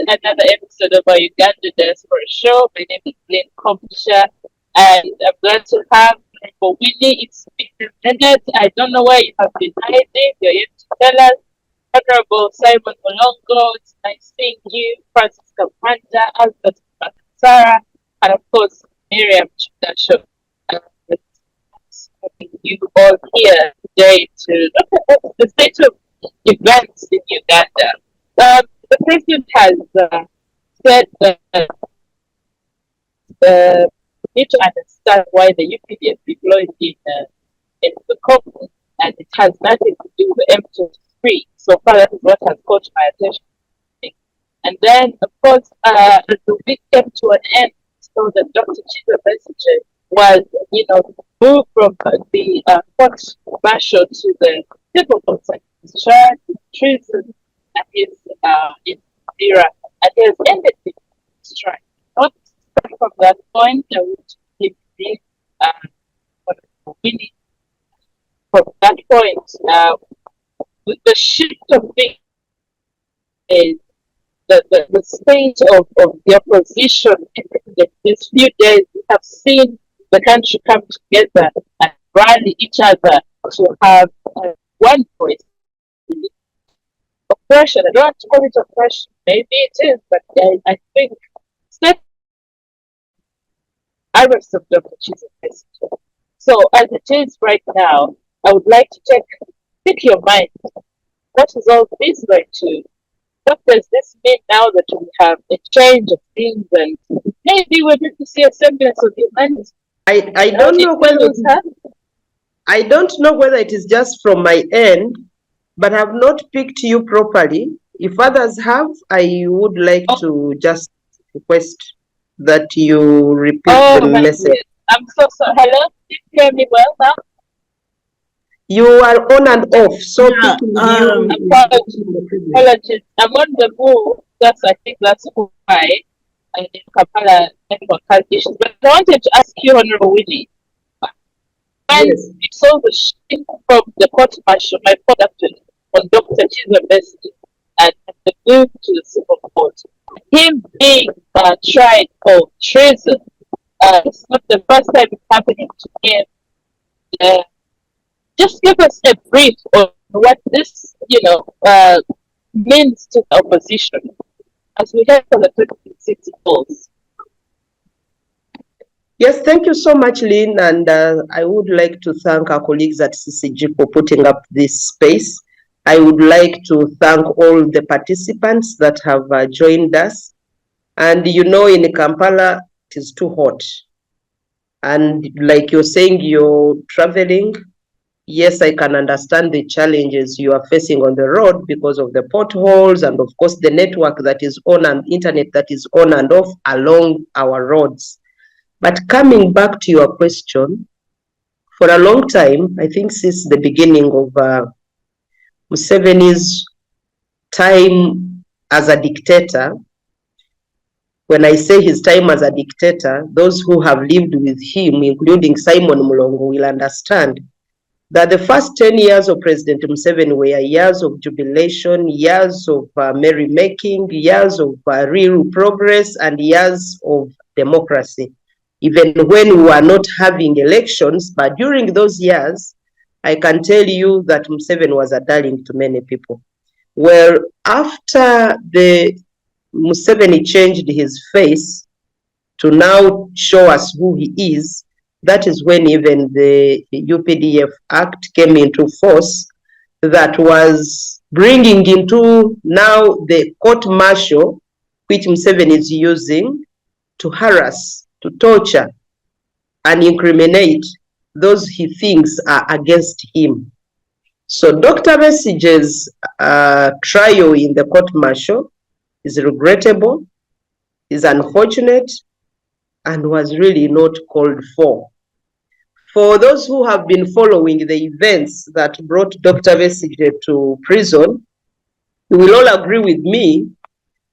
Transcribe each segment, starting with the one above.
another episode of our Uganda Diaspora Show. My name is Lynn Komugisha, and I'm glad to have Hon Winnie. It's been a minute. I don't know where you have been hiding. You're here to tell us. Honorable Simon Mulongo, it's nice seeing you. Francis Kamuhanda, Albert Bakasara, and of course, Miriam Kyomugasho. It's having you all here today to look at the state of events in Uganda. The president has said that we need to understand why the UPDF deployed in the Congo, and it has nothing to do with M23. So far, that is what has caught my attention. And then, of course, the week came to an end, so that Dr. Kiiza Besigye was, moved from the court martial to the civil court. His charge, treason, and his era, and he has ended the strike. Not from that point, I would give Winnie from that point. With the shift of things, the state of the opposition in these few days, we have seen the country come together and rally each other to have one voice. Oppression, I don't want to call it oppression, maybe it is, but I think set arrest of Dr. Kiiza Besigye. So as it is right now, I would like to pick your mind. What is all this going to? What does this mean now that we have a change of things and maybe we're going to see a semblance of humanity? I don't know whether it is just from my end, but I have not picked you properly. If others have, I would like to just request that you repeat the message. I'm so sorry. Hello? Can you hear me well now? You are on and off, so apologies. I'm on the move. I think that's why I need Kampala network issues. But I wanted to ask you, Honorable Winnie, when we saw the shift from the court martial, my point actually, on Dr. Kiiza Besigye and the move to the civil court, him being tried for treason, it's not the first time it's happening to him. Just give us a brief on what this, means to the opposition as we head for the 2060 goals. Yes, thank you so much, Lynn, and I would like to thank our colleagues at CCG for putting up this space. I would like to thank all the participants that have joined us. And in Kampala, it is too hot. And like you're saying, you're traveling. Yes, I can understand the challenges you are facing on the road because of the potholes and, of course, the network that is on and internet that is on and off along our roads. But coming back to your question, for a long time, I think since the beginning of Museveni's time as a dictator, when I say his time as a dictator, those who have lived with him, including Simon Mulongo, will understand that the first 10 years of President Museveni were years of jubilation, years of merrymaking, years of real progress, and years of democracy. Even when we were not having elections, but during those years, I can tell you that Museveni was a darling to many people. Well, after the Museveni changed his face to now show us who he is, that is when even the UPDF Act came into force that was bringing into now the court martial, which Museveni is using to harass, to torture, and incriminate those he thinks are against him. So Dr. Besigye's trial in the court martial is regrettable, is unfortunate, and was really not called for. For those who have been following the events that brought Dr. Besigye to prison, you will all agree with me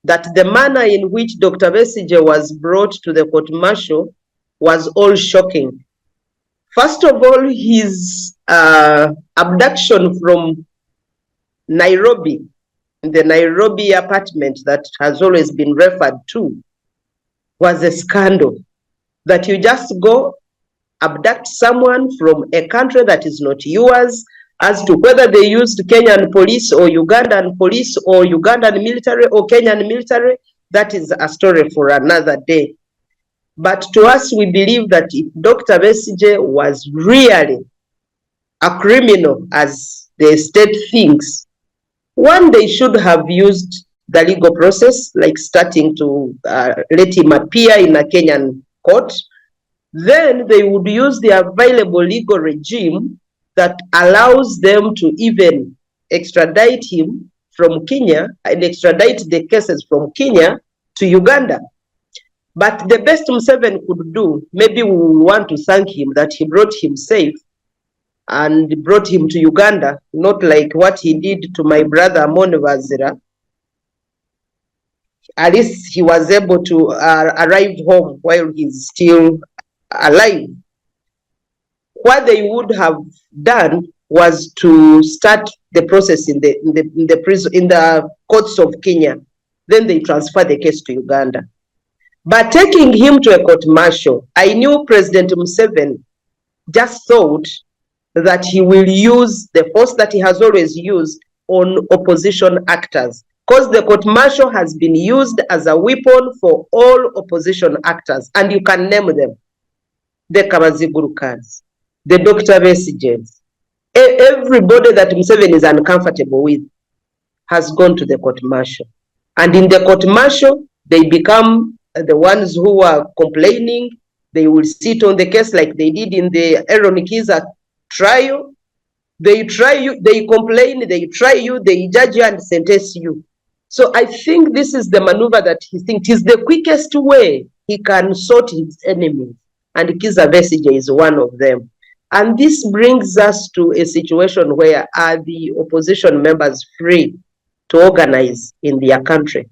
that the manner in which Dr. Besigye was brought to the court martial was all shocking. First of all, his abduction from Nairobi the Nairobi apartment that has always been referred to was a scandal. That you just go abduct someone from a country that is not yours. As to whether they used Kenyan police or Ugandan police or Ugandan military or Kenyan military, that is a story for another day. But to us, we believe that if Dr. Besigye was really a criminal, as the state thinks, one, they should have used the legal process, like starting to let him appear in a Kenyan court. Then they would use the available legal regime that allows them to even extradite him from Kenya and extradite the cases from Kenya to Uganda. But the best Museveni could do, maybe we want to thank him that he brought him safe and brought him to Uganda, not like what he did to my brother Amon Wazira. At least he was able to arrive home while he's still alive. What they would have done was to start the process in the prison, in the courts of Kenya. Then they transfer the case to Uganda. But taking him to a court martial, I knew President Museveni just thought that he will use the force that he has always used on opposition actors, because the court martial has been used as a weapon for all opposition actors, and you can name them: the Kabazigurukas, the Dr. Besigye. Everybody that Museveni is uncomfortable with has gone to the court martial, and in the court martial they become the ones who are complaining. They will sit on the case like they did in the Hon Kiiza trial. They try you, they complain, they try you, they judge you and sentence you. So I think this is the maneuver that he thinks is the quickest way he can sort his enemies, and Kiiza Besigye is one of them. And this brings us to a situation where are the opposition members free to organize in their country?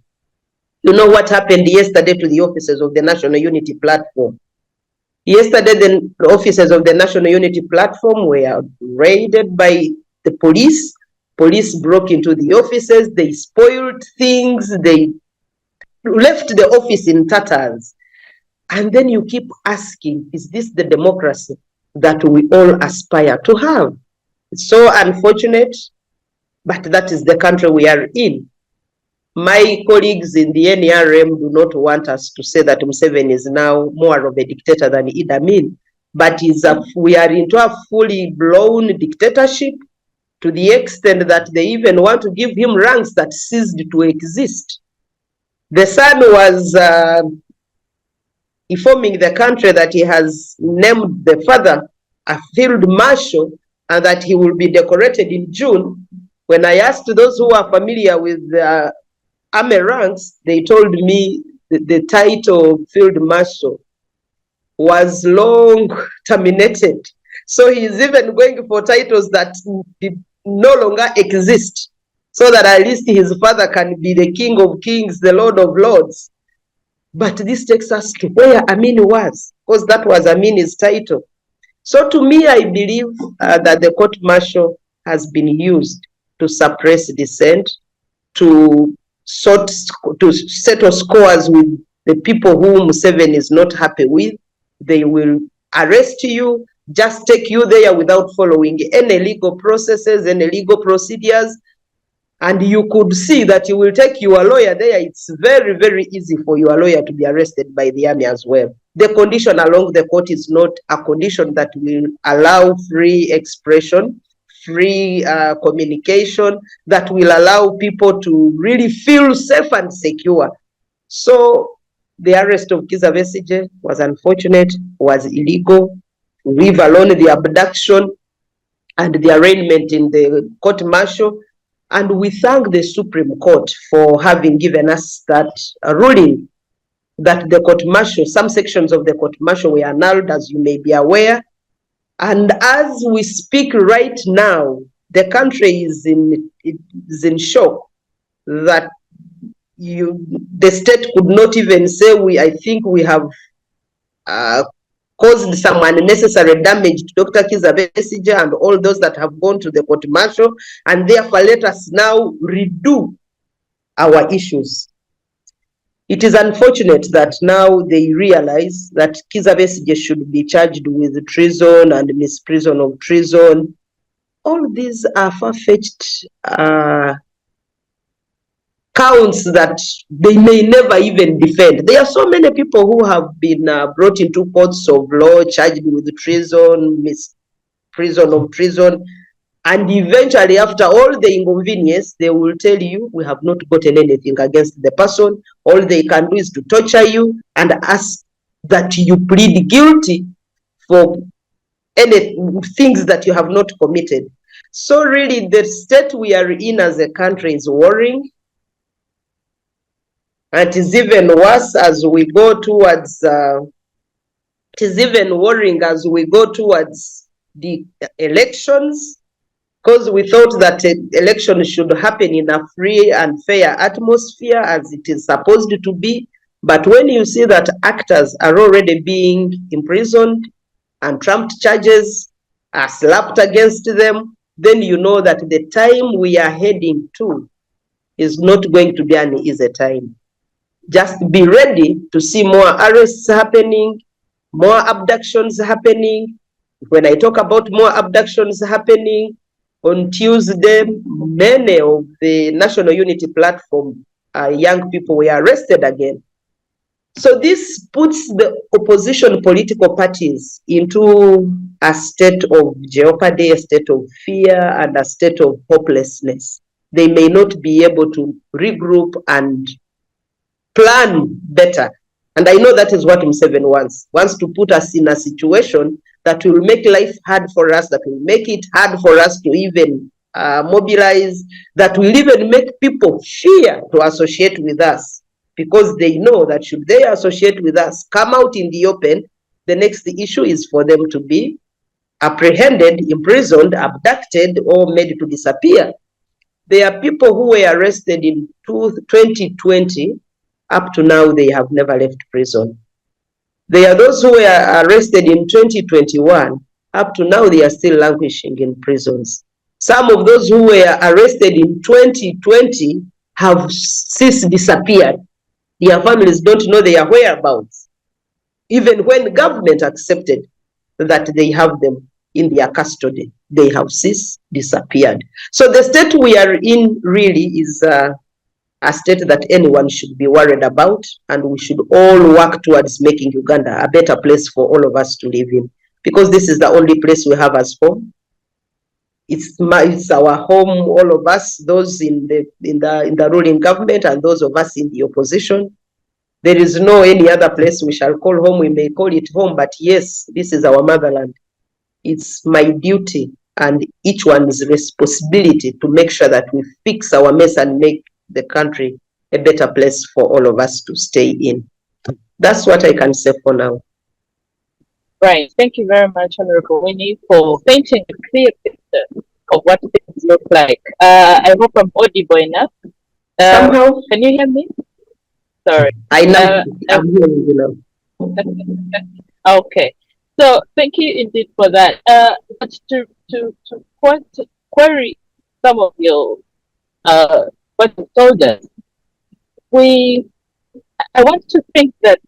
You know what happened yesterday to the officers of the National Unity Platform? Yesterday, the officers of the National Unity Platform were raided by the police. Police broke into the offices, they spoiled things, they left the office in tatters. And then you keep asking, is this the democracy that we all aspire to have? It's so unfortunate, but that is the country we are in. My colleagues in the NRM do not want us to say that Museveni is now more of a dictator than Idi Amin, but we are into a fully blown dictatorship, to the extent that they even want to give him ranks that ceased to exist. The son was informing the country that he has named the father a field marshal and that he will be decorated in June. When I asked those who are familiar with army ranks, they told me the title field marshal was long terminated. So he is even going for titles that no longer exist, so that at least his father can be the King of Kings, the Lord of Lords. But this takes us to where Amin was, because that was Amin's title. So to me, I believe that the court-martial has been used to suppress dissent, to settle scores with the people whom Museveni is not happy with. They will arrest you, just take you there without following any legal processes, any legal procedures. And you could see that you will take your lawyer there. It's very, very easy for your lawyer to be arrested by the army as well. The condition along the court is not a condition that will allow free expression, free communication, that will allow people to really feel safe and secure. So the arrest of Kiiza Besigye was unfortunate, was illegal. Leave alone the abduction and the arraignment in the court martial. And we thank the Supreme Court for having given us that ruling, that the court martial, some sections of the court martial were annulled, as you may be aware. And as we speak right now, the country is in shock that the state could not even say, I think we have caused some unnecessary damage to Dr. Kiiza Besigye and all those that have gone to the court martial, and therefore let us now redo our issues. It is unfortunate that now they realize that Kiiza Besigye should be charged with treason and misprision of treason. All these are far-fetched counts that they may never even defend. There are so many people who have been brought into courts of law, charged with treason, misprision of treason, and eventually, after all the inconvenience, they will tell you, we have not gotten anything against the person. All they can do is to torture you and ask that you plead guilty for any things that you have not committed. So really, the state we are in as a country is worrying. And it is even worse as we go towards, it is even worrying as we go towards the elections, because we thought that election should happen in a free and fair atmosphere as it is supposed to be. But when you see that actors are already being imprisoned and trumped charges are slapped against them, then you know that the time we are heading to is not going to be an easy time. Just be ready to see more arrests happening, more abductions happening. When I talk about more abductions happening, on Tuesday, many of the National Unity Platform young people were arrested again. So this puts the opposition political parties into a state of jeopardy, a state of fear, and a state of hopelessness. They may not be able to regroup and plan better. And I know that is what Museveni wants to put us in a situation that will make life hard for us, that will make it hard for us to even mobilize, that will even make people fear to associate with us, because they know that should they associate with us, come out in the open, the next issue is for them to be apprehended, imprisoned, abducted, or made to disappear. There are people who were arrested in 2020, up to now they have never left prison. There are those who were arrested in 2021, up to now they are still languishing in prisons. Some of those who were arrested in 2020 have since disappeared. Their families don't know their whereabouts, even when the government accepted that they have them in their custody. They have since disappeared. So the state we are in really is a state that anyone should be worried about, and we should all work towards making Uganda a better place for all of us to live in, because this is the only place we have as home. It's our home, all of us, those in the ruling government and those of us in the opposition. There is no any other place we shall call home. We may call it home, but yes, this is our motherland. It's my duty and each one's responsibility to make sure that we fix our mess and make the country a better place for all of us to stay in. That's what I can say for now. Right. Thank you very much, Honorable Winnie, for painting a clear picture of what things look like. I hope I'm audible enough. Somehow. Can you hear me? Sorry. I know. I'm hearing you now. Okay. So thank you indeed for that. But to query some of your what you told us, I want to think that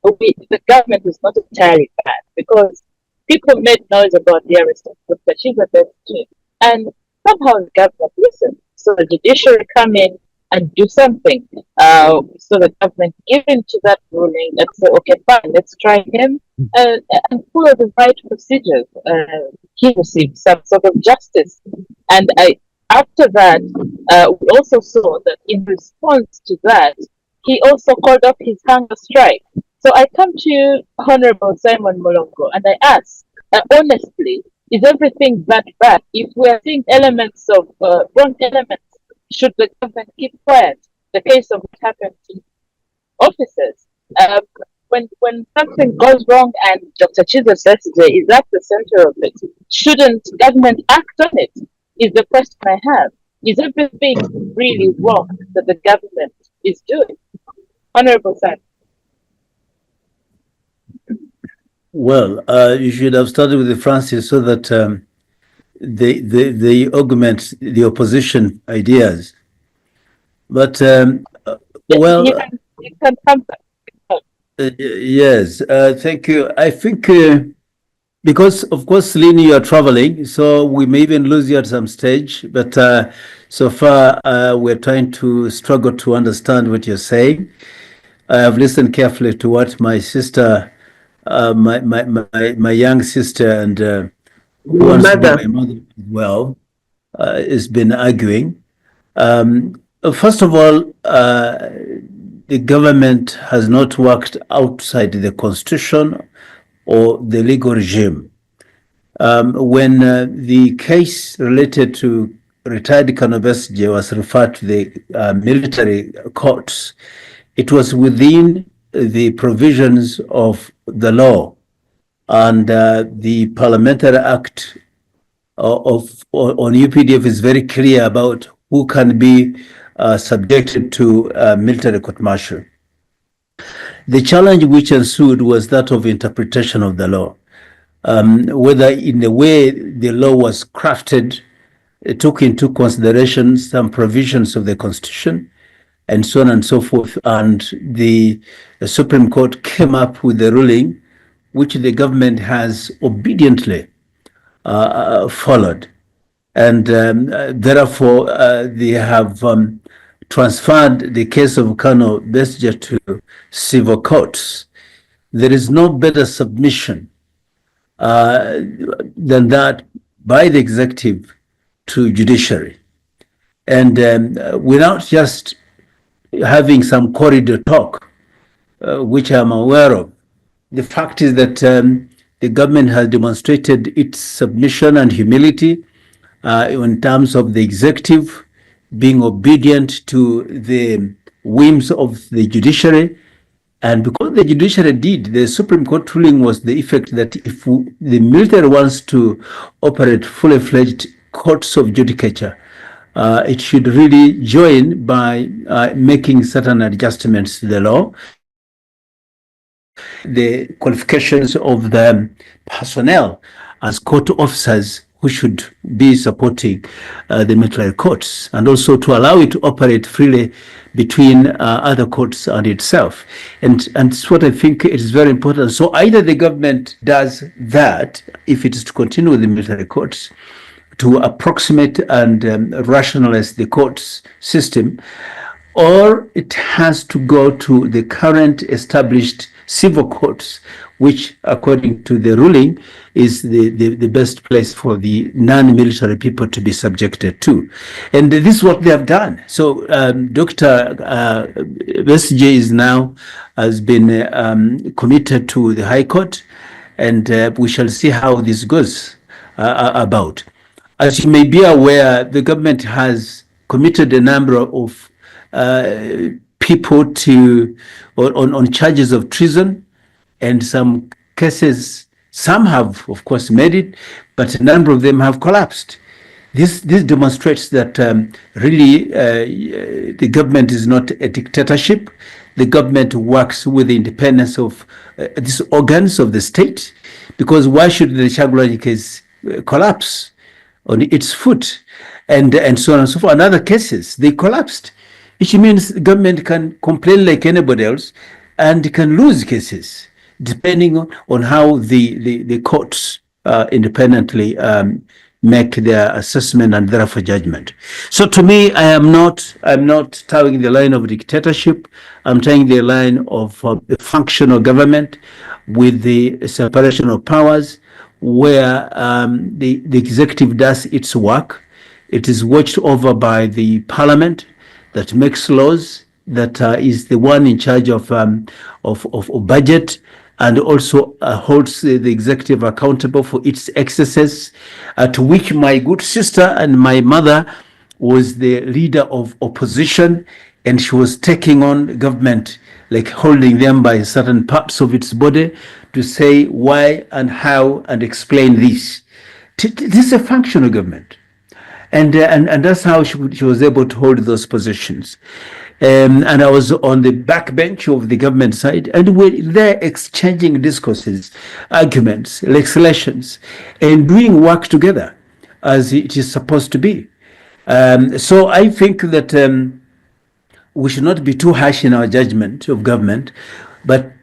the government is not entirely bad, because people made noise about the arrest of Dr. Kiiza Besigye, and somehow the government listened. So the judiciary come in and do something. So the government give into that ruling and say, okay, fine, let's try him and follow the right procedures. He received some sort of justice. And after that, we also saw that in response to that, he also called off his hunger strike. So I come to you, Honorable Simon Mulongo, and I ask, honestly, is everything that bad? If we are seeing elements of wrong elements, should the government keep quiet? The case of what happened to officers. When something goes wrong and Dr. Kiiza Besigye is at the center of it, shouldn't government act on it? Is the question I have. Is everything really wrong that the government is doing? Honorable Simon. Well, you should have started with Francis so that they augment the opposition ideas. But You well, can come back. yes, thank you. I think because, of course, Lynn, you are traveling, so we may even lose you at some stage. But so far, we're trying to struggle to understand what you're saying. I have listened carefully to what my sister, my young sister, and who Your wants to be mother. my mother as well, has been arguing. First of all, the government has not worked outside the constitution or the legal regime. When the case related to retired Kizza Besigye was referred to the military courts, it was within the provisions of the law, and the Parliamentary Act on UPDF is very clear about who can be subjected to military court martial. The challenge which ensued was that of interpretation of the law. Whether in the way the law was crafted, it took into consideration some provisions of the Constitution and so on and so forth. And the Supreme Court came up with a ruling which the government has obediently followed. And therefore, they have transferred the case of Kizza Besigye to civil courts. There is no better submission than that by the executive to judiciary. And without just having some corridor talk, which I'm aware of, the fact is that the government has demonstrated its submission and humility in terms of the executive being obedient to the whims of the judiciary. And because the judiciary did, the Supreme Court ruling was the effect that if the military wants to operate fully fledged courts of judicature, it should really join by making certain adjustments to the law. The qualifications of the personnel as court officers who should be supporting the military courts, and also to allow it to operate freely between other courts and itself. And it's what I think is very important. So either the government does that, if it is to continue with the military courts, to approximate and rationalize the courts system, or it has to go to the current established civil courts, which, according to the ruling, is the best place for the non-military people to be subjected to. And this is what they have done. So Dr. Besigye is now has been committed to the High Court, and we shall see how this goes about. As you may be aware, the government has committed a number of people to on charges of treason, and some cases, some have of course made it, but a number of them have collapsed. This demonstrates that really the government is not a dictatorship. The government works with the independence of these organs of the state, because why should the Kyagulanyi case collapse on its foot, and so on and so forth? In other cases, they collapsed, which means the government can complain like anybody else and can lose cases, depending on how the courts independently make their assessment and therefore judgment. So to me, I'm not towing the line of dictatorship. I'm towing the line of the functional government with the separation of powers, where the executive does its work. It is watched over by the parliament that makes laws, that is the one in charge of budget, and also holds the executive accountable for its excesses, to which my good sister and my mother was the leader of opposition, and she was taking on government, like holding them by certain parts of its body to say why and how and explain this. This is a functional government. And that's how she was able to hold those positions. And I was on the backbench of the government side, and we're there exchanging discourses, arguments, legislations, and doing work together as it is supposed to be. So I think that we should not be too harsh in our judgment of government, but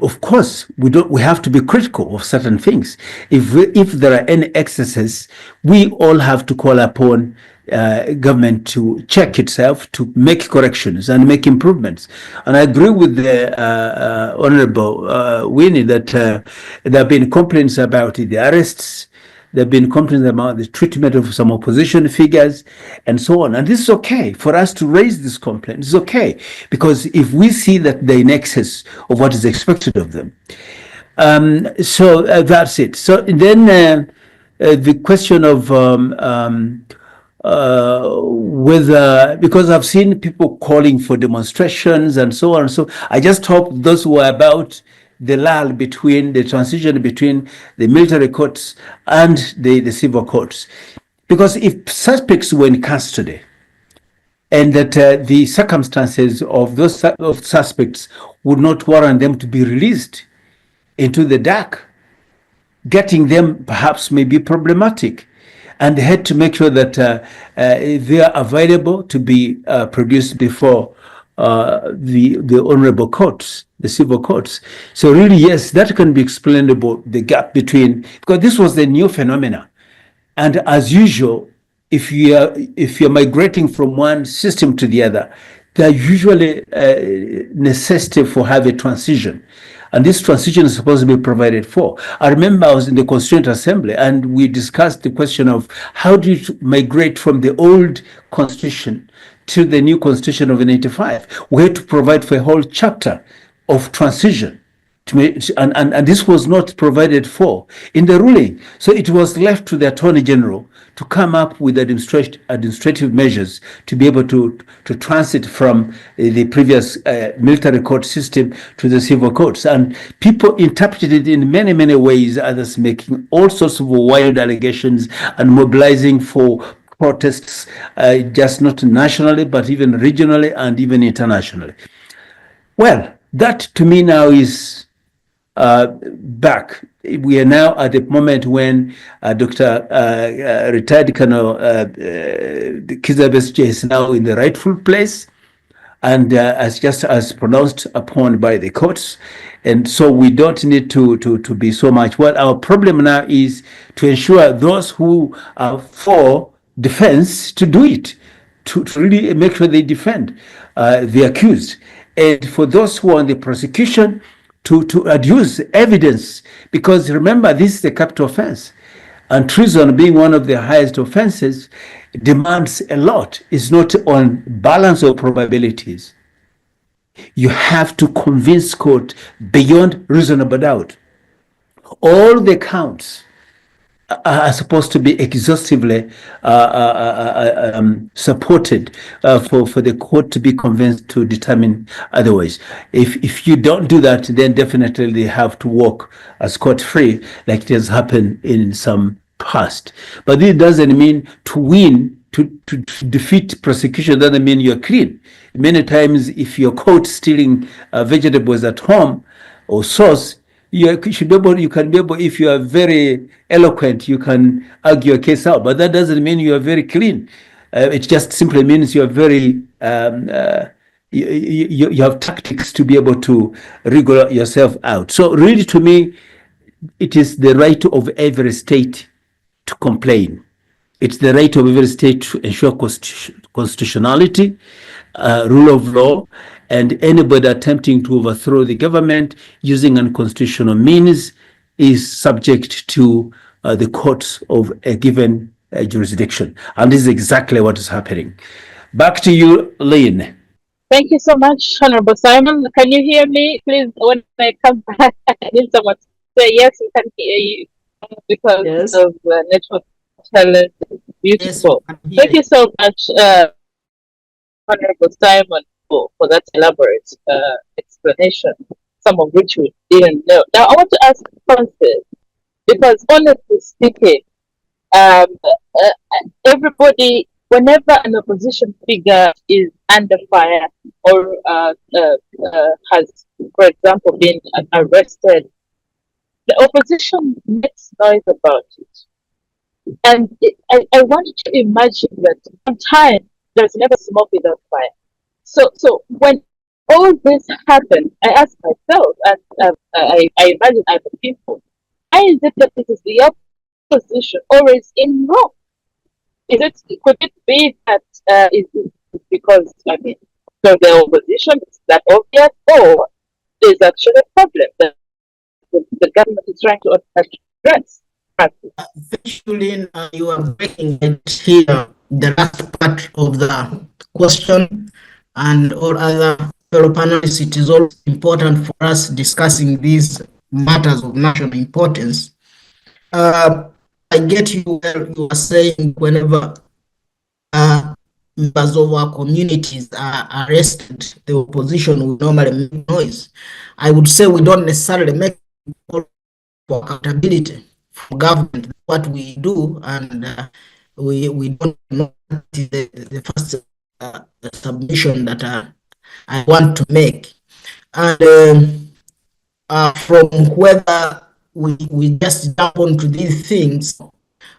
of course we have to be critical of certain things. If there are any excesses, we all have to call upon government to check itself, to make corrections and make improvements. And I agree with the Honorable Winnie that there have been complaints about the arrests. There have been complaints about the treatment of some opposition figures and so on. And this is okay for us to raise this complaint. It's okay, because if we see that they're in excess of what is expected of them. So that's it. So then the question of whether, because I've seen people calling for demonstrations and so on. So I just hope those who are about the lull between the transition between the military courts and the civil courts. Because if suspects were in custody and that the circumstances of those suspects would not warrant them to be released into the dark, getting them perhaps may be problematic. And they had to make sure that they are available to be produced before the honorable courts, the civil courts. So really, yes, that can be explainable, the gap between, because this was the new phenomena. And as usual, if you're migrating from one system to the other, there are usually necessity for have a transition. And this transition is supposed to be provided for. I remember I was in the Constituent Assembly and we discussed the question of how do you migrate from the old constitution to the new constitution of 1995. We had to provide for a whole chapter of transition. And this was not provided for in the ruling. So it was left to the Attorney General to come up with administrative measures to be able to transit from the previous military court system to the civil courts. And people interpreted it in many, many ways, others making all sorts of wild allegations and mobilizing for protests, just not nationally, but even regionally and even internationally. Well, that to me now is back. We are now at the moment when Dr. Retired Colonel Kizza Besigye is now in the rightful place and as pronounced upon by the courts. And so we don't need to be so much. Well, our problem now is to ensure those who are for defense to do it, to really make sure they defend the accused. And for those who are on the prosecution, to adduce evidence, because remember, this is a capital offense. And treason, being one of the highest offenses, demands a lot. It's not on balance of probabilities. You have to convince court beyond reasonable doubt. All the counts are supposed to be exhaustively supported for the court to be convinced to determine otherwise. If you don't do that, then definitely they have to walk scot-free, like it has happened in some past. But this doesn't mean to win, to defeat prosecution doesn't mean you're clean. Many times, if you're caught stealing vegetables at home or sauce, you should be able, you can be able, if you are very eloquent, you can argue your case out, but that doesn't mean you are very clean. It just simply means you are very, you have tactics to be able to wriggle yourself out. So really, to me, it is the right of every state to complain. It's the right of every state to ensure constitutionality, rule of law, and anybody attempting to overthrow the government using unconstitutional means is subject to the courts of a given jurisdiction. And this is exactly what is happening. Back to you, Lynn. Thank you so much, Honorable Simon. Can you hear me? Please, when I come back, I need someone to say yes, we can hear you because Yes. of network challenge. Beautiful. Yes, Thank you so much, Honorable Simon, for that elaborate explanation, some of which we didn't know. Now, I want to ask Francis, because honestly speaking, everybody, whenever an opposition figure is under fire or has, for example, been arrested, the opposition makes noise about it. And I want you to imagine that sometimes there's never smoke without fire. So when all this happened, I asked myself, and I imagine other people, why is it that it is the opposition always in wrong? Could it be that it's because, I mean, so the opposition is that obvious, or there's actually a problem that the government is trying to address? Thank you, Lynn. You are breaking it here, the last part of the question, and all other fellow panelists. It is also important for us discussing these matters of national importance. I get you where you are saying whenever members of our communities are arrested, the opposition will normally make noise. I would say we don't necessarily make call for accountability for government. What we do, and we don't know that is the first submission that I want to make. And from whether we just jump onto these things,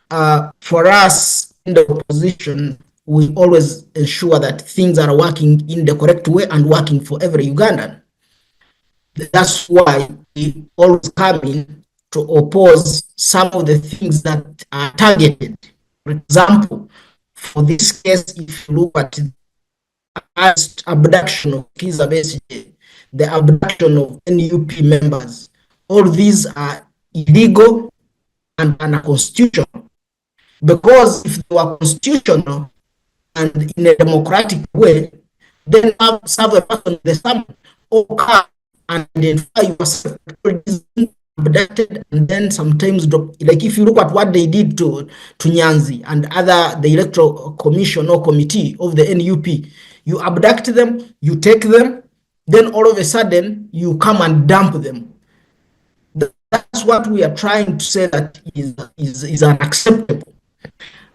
for us in the opposition, we always ensure that things are working in the correct way and working for every Ugandan. That's why we always come in to oppose some of the things that are targeted. For example, for this case, if you look at the abduction of Kizza Besigye, the abduction of NUP members, all these are illegal and unconstitutional. Because if they were constitutional and in a democratic way, then serve a person the same or come and identify yourself abducted, and then sometimes like if you look at what they did to Nyanzi and the electoral commission or committee of the NUP, you abduct them, you take them, then all of a sudden you come and dump them. That's what we are trying to say that is unacceptable.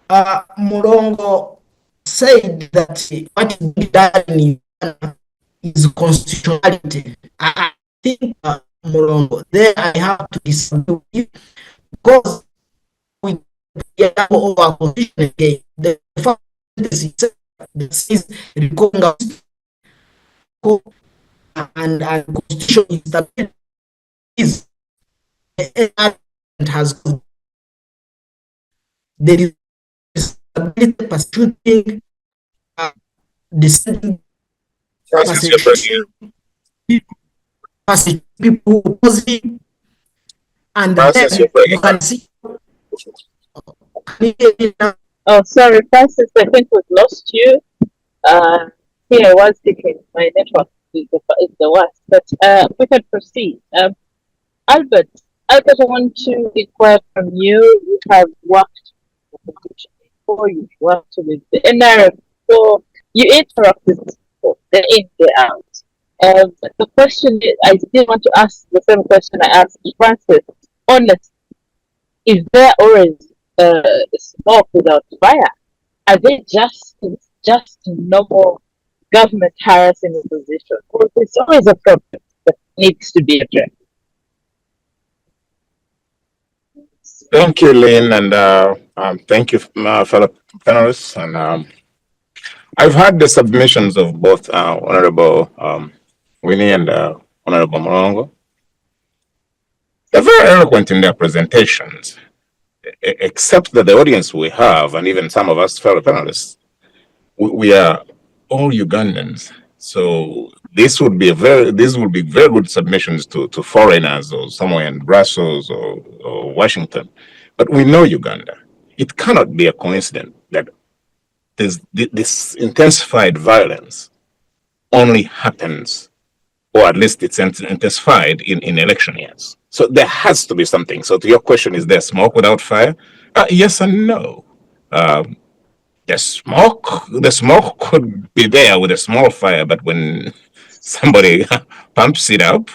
Mulongo said that what is being done in Uganda is constitutionality. I think, Mulongo, there I have to disagree with you, because we have our position again. The fact that says and constitution is has there is stability pursuing dissenting people opposing, and then you can see. Oh, sorry, Francis, I think we've lost you. Here I was thinking my network is the worst, but we can proceed. Albert, I want to inquire from you. You have worked before, you worked with the NRM before, you interrupted before, the in, the out. The question is, I still want to ask the same question I asked Francis. Honestly, is there always smoke without fire? Are they just normal government harassing the position, or is always a problem that needs to be addressed? Thank you, Lynn, and thank you, fellow panelists. And I've heard the submissions of both Honorable Winnie and Honorable Mulongo. They're very eloquent in their presentations, except that the audience we have, and even some of us fellow panelists, we are all Ugandans. So this would be very good submissions to foreigners or somewhere in Brussels or Washington. But we know Uganda. It cannot be a coincidence that this intensified violence only happens, or at least it's intensified in election years. So there has to be something. So to your question, is there smoke without fire? Yes and no. The smoke could be there with a small fire, but when somebody pumps it up,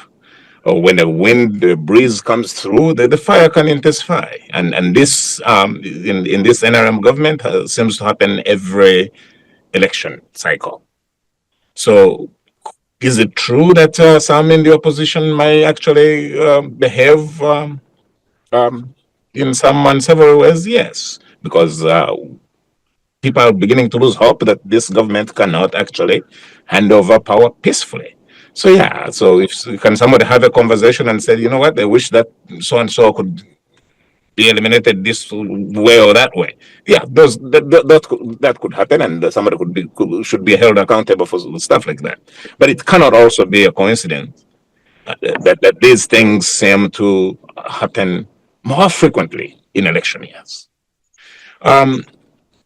or when the breeze comes through, the fire can intensify. And this, in this NRM government, seems to happen every election cycle. So is it true that some in the opposition may actually behave in some and several ways? Yes, because people are beginning to lose hope that this government cannot actually hand over power peacefully. So yeah, so if can somebody have a conversation and say, you know what, I wish that so and so could be eliminated this way or that way. Yeah, that could happen, and somebody should be held accountable for stuff like that. But it cannot also be a coincidence that these things seem to happen more frequently in election years.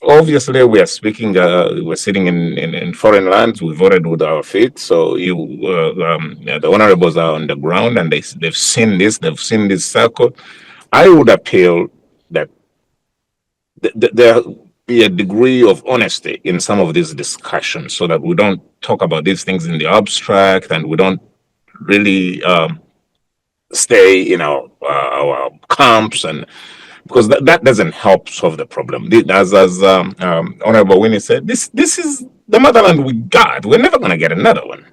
Obviously, we are speaking. We're sitting in foreign lands. We voted with our feet. So the honorables are on the ground, and they've seen this. They've seen this circle. I would appeal that there be a degree of honesty in some of these discussions, so that we don't talk about these things in the abstract, and we don't really stay in our camps, and because that doesn't help solve the problem. As Honorable Winnie said, this is the motherland we got. We're never going to get another one,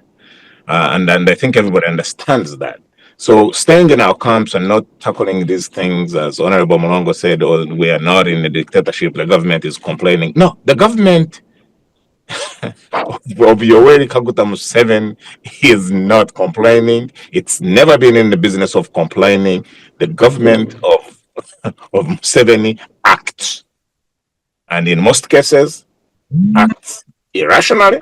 and I think everybody understands that. So staying in our camps and not tackling these things, as Honorable Mulongo said, oh, we are not in a dictatorship, the government is complaining. No, the government of Yoweri Kaguta Museveni is not complaining. It's never been in the business of complaining. The government of Museveni acts, and in most cases acts irrationally,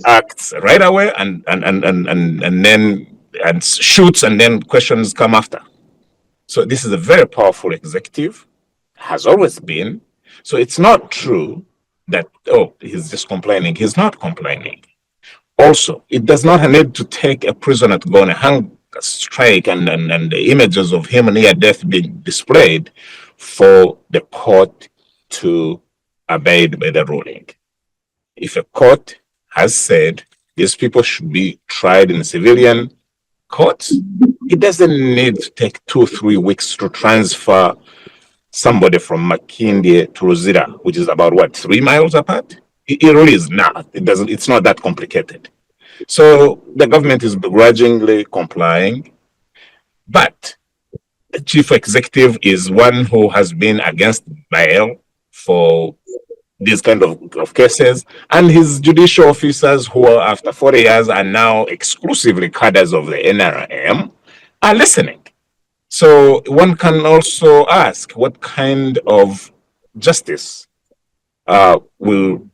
acts right away, and then shoots, and then questions come after. So this is a very powerful executive, has always been. So it's not true that, oh, he's just complaining. He's not complaining. Also, it does not need to take a prisoner to go on a hunger strike and the images of him near death being displayed for the court to abide by the ruling. If a court has said these people should be tried in civilian courts, it doesn't need to take 2 or 3 weeks to transfer somebody from Makindye to Ruzira, which is about what, 3 miles apart? It really is not. It's not that complicated. So the government is begrudgingly complying, but the chief executive is one who has been against bail for these kind of cases, and his judicial officers, who are after 40 years are now exclusively cadres of the NRM, are listening. So one can also ask, what kind of justice will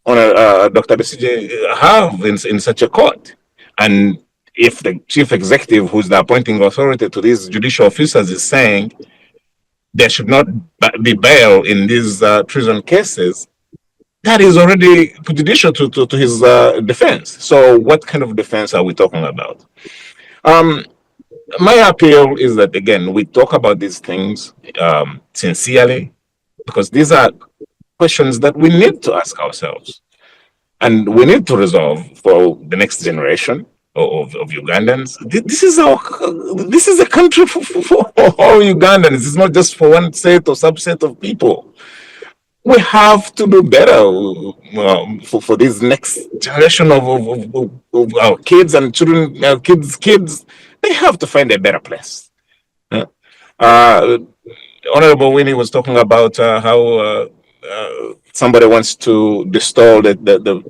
Dr. Besigye have in such a court? And if the chief executive, who's the appointing authority to these judicial officers, is saying there should not be bail in these treason cases, that is already prejudicial to his defense. So what kind of defense are we talking about? My appeal is that, again, we talk about these things sincerely, because these are questions that we need to ask ourselves, and we need to resolve for the next generation of Ugandans. This is a country for all Ugandans. It's not just for one set or subset of people. We have to do better for this next generation of our kids and children, our kids. They have to find a better place. Honorable Winnie was talking about how somebody wants to bestow the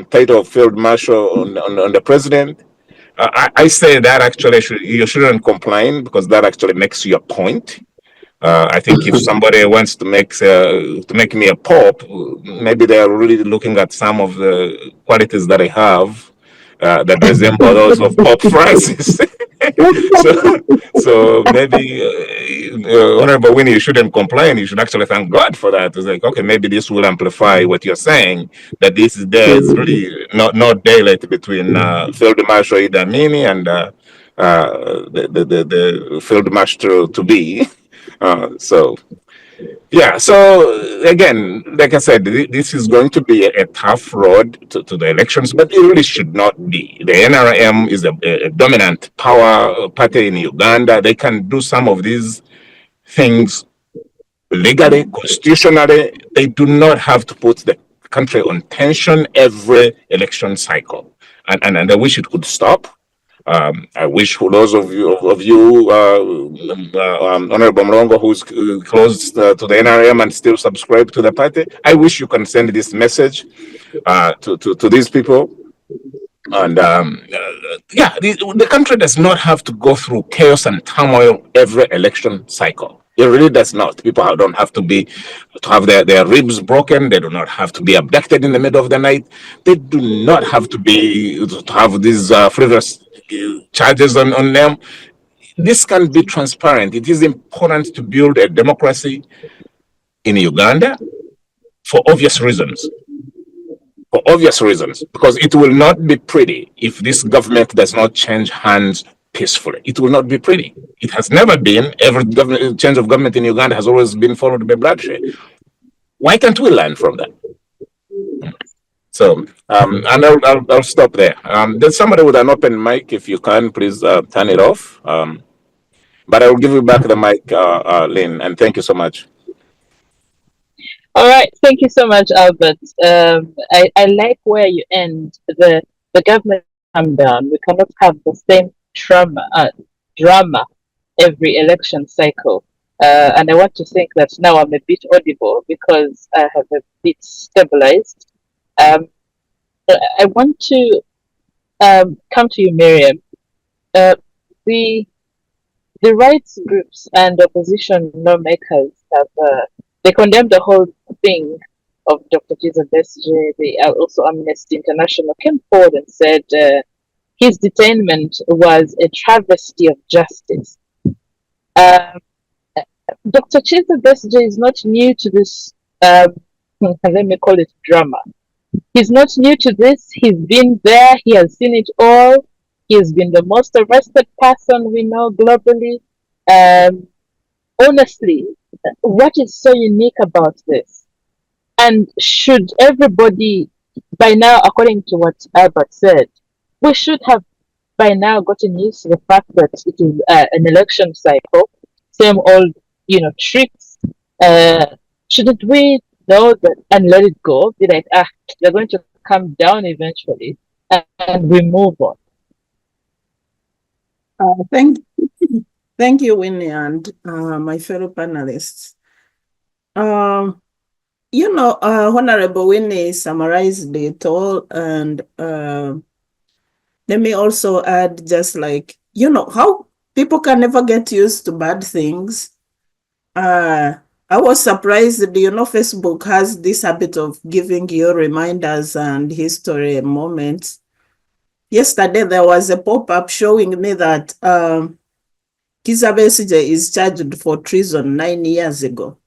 title of Field Marshal on the president. I say that actually you shouldn't complain, because that actually makes your point. I think if somebody wants to make me a pope, maybe they are really looking at some of the qualities that I have that resemble those of Pope Francis. so maybe Honorable Winnie, you shouldn't complain. You should actually thank God for that. It's like, okay, maybe this will amplify what you're saying, that there's really not daylight between Field Marshal Idi Amini and the Field Marshal to be. So again, like I said, this is going to be a tough road to the elections, but it really should not be. The NRM is a dominant power party in Uganda. They can do some of these things legally, constitutionally. They do not have to put the country on tension every election cycle. And I wish it could stop. I wish for those of you, Honorable Mulongo, who's close to the NRM and still subscribe to the party, I wish you can send this message to these people. And yeah, the country does not have to go through chaos and turmoil every election cycle. It really does not. People don't have to have their ribs broken. They do not have to be abducted in the middle of the night. They do not have to have these frivolous charges on them. This can be transparent. It is important to build a democracy in Uganda for obvious reasons. For obvious reasons, because it will not be pretty if this government does not change hands peacefully. It will not be pretty. It has never been. Every change of government in Uganda has always been followed by bloodshed. Why can't we learn from that? So, and I'll stop there. There's somebody with an open mic. If you can, please turn it off. But I will give you back the mic, Lynn, and thank you so much. All right, thank you so much, Albert. I like where you end. The government come down. We cannot have the same drama every election cycle. And I want to think that now I'm a bit audible because I have a bit stabilized. I want to come to you, Miriam. The rights groups and opposition lawmakers have they condemned the whole thing of Dr. Kiiza Besigye. They also Amnesty International came forward and said his detainment was a travesty of justice. Dr. Kiiza Besigye is not new to this, let me call it drama. He's not new to this. He's been there. He has seen it all. He has been the most arrested person we know globally. Honestly, what is so unique about this? And should everybody, by now, according to what Albert said, we should have by now gotten used to the fact that it is an election cycle, same old, tricks. Shouldn't we know that and let it go? Be like, they're going to come down eventually, and we move on. Thank you, Winnie, and my fellow panelists. Honorable Winnie summarized it all, and let me also add, just like, how people can never get used to bad things. I was surprised, Facebook has this habit of giving you reminders and history moments. Yesterday, there was a pop-up showing me that Kiiza Besigye is charged for treason 9 years ago,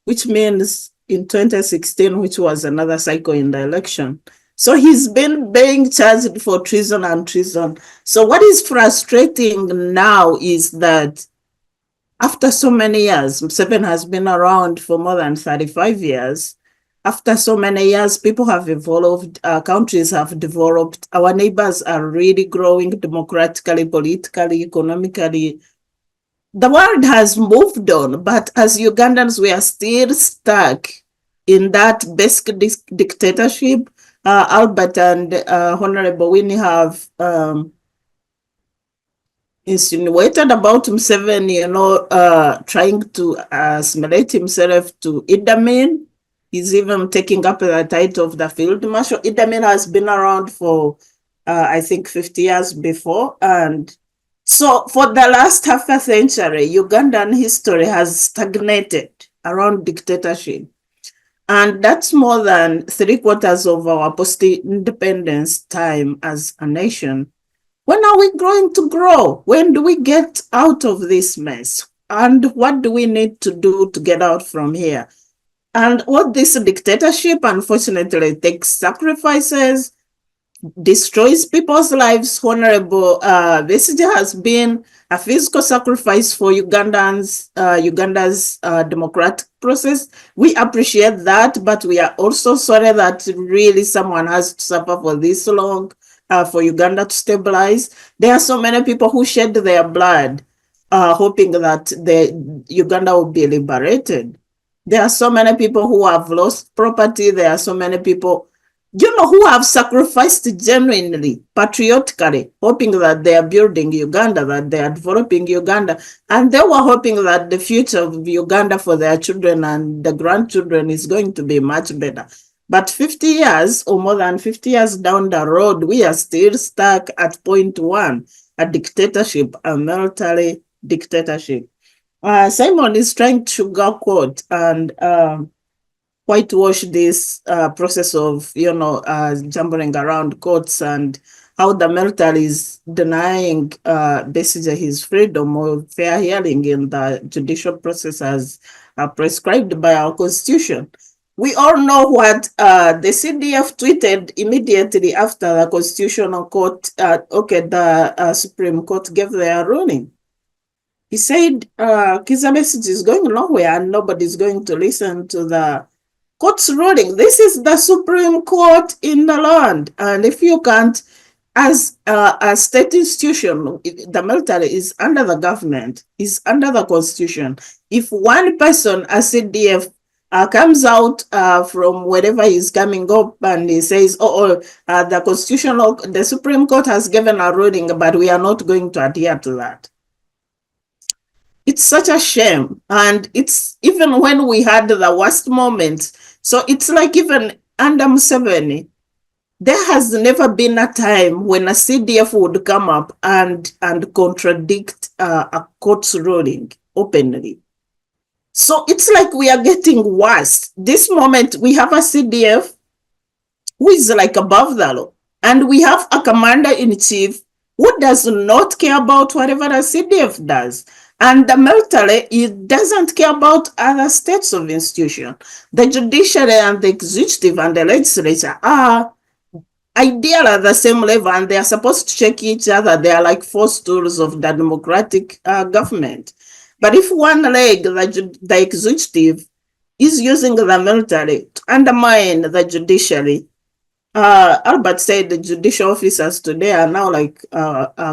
which means in 2016, which was another cycle in the election. So he's been being charged for treason and treason. So what is frustrating now is that after so many years, Museveni has been around for more than 35 years. After so many years, people have evolved, countries have developed, our neighbors are really growing democratically, politically, economically. The world has moved on, but as Ugandans, we are still stuck in that basic dictatorship. Albert and Honorable Winnie have insinuated about Museveni, trying to assimilate himself to Idi Amin. He's even taking up the title of the field marshal. Idi Amin has been around for, I think, 50 years before. And so for the last half a century, Ugandan history has stagnated around dictatorship. And that's more than 3/4 of our post-independence time as a nation. When are we going to grow? When do we get out of this mess? And what do we need to do to get out from here? And what this dictatorship, unfortunately, takes sacrifices, destroys people's lives. Honorable Besigye has been a physical sacrifice for Uganda's democratic process. We appreciate that, but we are also sorry that really someone has to suffer for this long for Uganda to stabilize. There are so many people who shed their blood, hoping that Uganda will be liberated. There are so many people who have lost property. There are so many people who have sacrificed genuinely, patriotically, hoping that they are building Uganda, that they are developing Uganda, and they were hoping that the future of Uganda for their children and the grandchildren is going to be much better. But 50 years or more than 50 years down the road, we are still stuck at point one, a dictatorship, a military dictatorship. Simon is trying to sugarcoat and whitewash this process of, jumbling around courts and how the military is denying Besigye his freedom or fair hearing in the judicial process as prescribed by our constitution. We all know what the CDF tweeted immediately after the Constitutional Court, the Supreme Court gave their ruling. He said, Kizza Besigye is going nowhere and nobody's going to listen to the court's ruling. This is the Supreme Court in the land. And if you can't, as a state institution, the military is under the government, is under the constitution. If one person, a CDF, comes out from wherever he's coming up and he says, the Supreme Court has given a ruling, but we are not going to adhere to that. It's such a shame. And it's even when we had the worst moments. So it's like even under Museveni, there has never been a time when a CDF would come up and contradict a court's ruling openly. So it's like we are getting worse. This moment, we have a CDF who is like above the law. And we have a commander-in-chief who does not care about whatever a CDF does. And the military, it doesn't care about other states of institution. The judiciary and the executive and the legislature are ideal at the same level, and they are supposed to check each other. They are like four stools of the democratic government. But if one leg, the executive, is using the military to undermine the judiciary, Albert said the judicial officers today are now like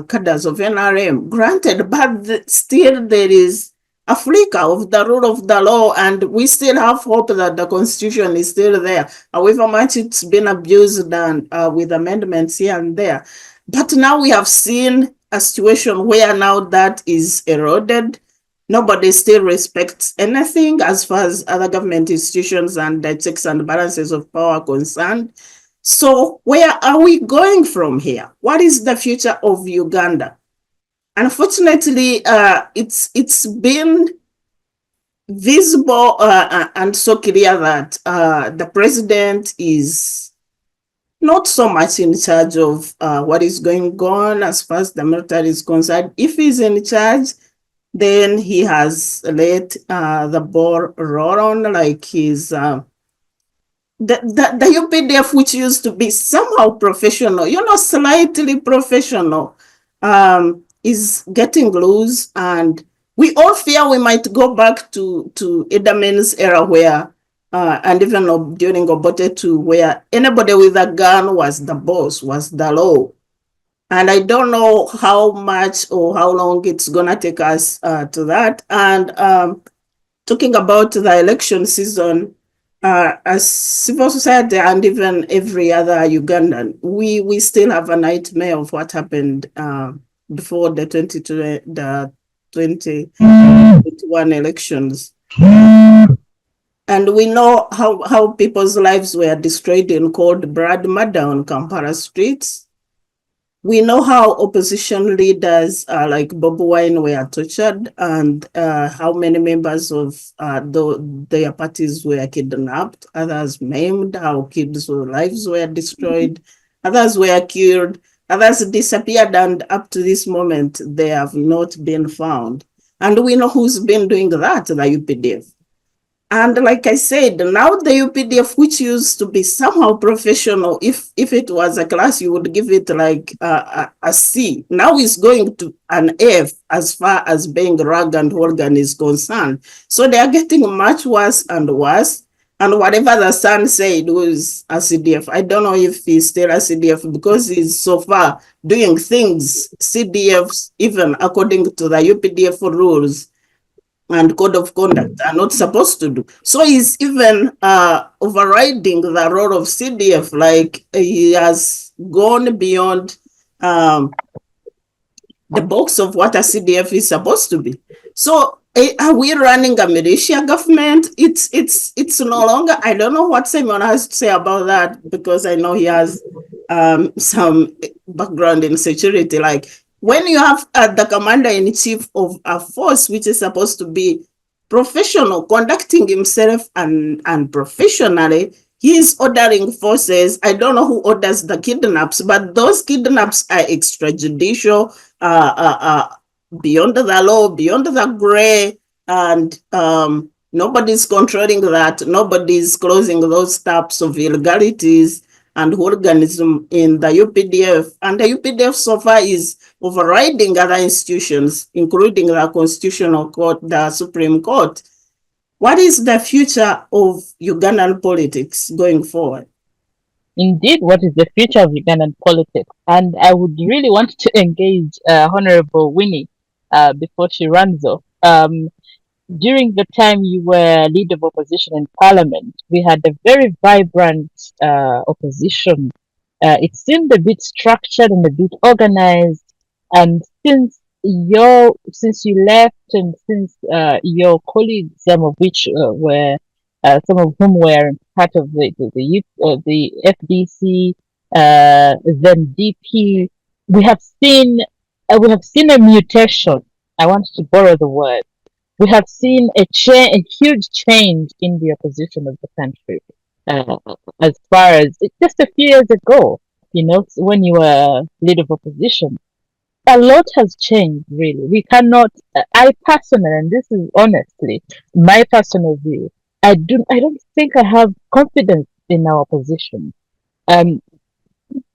cadres of NRM. Granted, but still there is a flicker of the rule of the law, and we still have hope that the constitution is still there, however much it's been abused and with amendments here and there. But now we have seen a situation where now that is eroded. Nobody still respects anything as far as other government institutions and the checks and balances of power are concerned. So where are we going from here? What is the future of Uganda? Unfortunately, it's been visible and so clear that the president is not so much in charge of what is going on as far as the military is concerned. If he's in charge, then he has let the ball roll on like he's the UPDF, which used to be somehow professional, slightly professional, is getting loose, and we all fear we might go back to Idi Amin's era where, and even during Obote too, where anybody with a gun was the boss, was the law. And I don't know how much or how long it's gonna take us to that. And talking about the election season, as civil society and even every other Ugandan, we still have a nightmare of what happened before the 2021 elections. And we know how people's lives were destroyed in cold blood murder on Kampala streets. We know how opposition leaders like Bobi Wine were tortured, and how many members of their parties were kidnapped, others maimed, how kids' lives were destroyed, others were killed, others disappeared, and up to this moment, they have not been found. And we know who's been doing that, the UPDF. And like I said, now the UPDF, which used to be somehow professional, if it was a class, you would give it like a C. Now it's going to an F as far as being rag and organ is concerned. So they are getting much worse and worse. And whatever the son said was a CDF. I don't know if he's still a CDF because he's so far doing things, CDFs, even according to the UPDF rules, and code of conduct are not supposed to do. So he's even overriding the role of CDF, like he has gone beyond the box of what a CDF is supposed to be. So are we running a militia government? It's no longer, I don't know what Simon has to say about that, because I know he has some background in security. Like, when you have the commander-in-chief of a force which is supposed to be professional, conducting himself and professionally, he is ordering forces. I don't know who orders the kidnaps, but those kidnaps are extrajudicial, beyond the law, beyond the gray, and nobody's controlling that. Nobody's closing those taps of illegalities and hooliganism in the UPDF. And the UPDF so far is overriding other institutions, including the Constitutional Court, the Supreme Court. What is the future of Ugandan politics going forward? Indeed, what is the future of Ugandan politics? And I would really want to engage Honorable Winnie before she runs off. During the time you were leader of opposition in Parliament, we had a very vibrant opposition. It seemed a bit structured and a bit organized. And since you left, and since your colleagues, some of whom were part of the FDC, then DP, we have seen a mutation. I want to borrow the word. We have seen a huge change in the opposition of the country. As far as just a few years ago, when you were leader of opposition, a lot has changed, really. We cannot, I personally, and this is honestly my personal view, I don't think I have confidence in our opposition.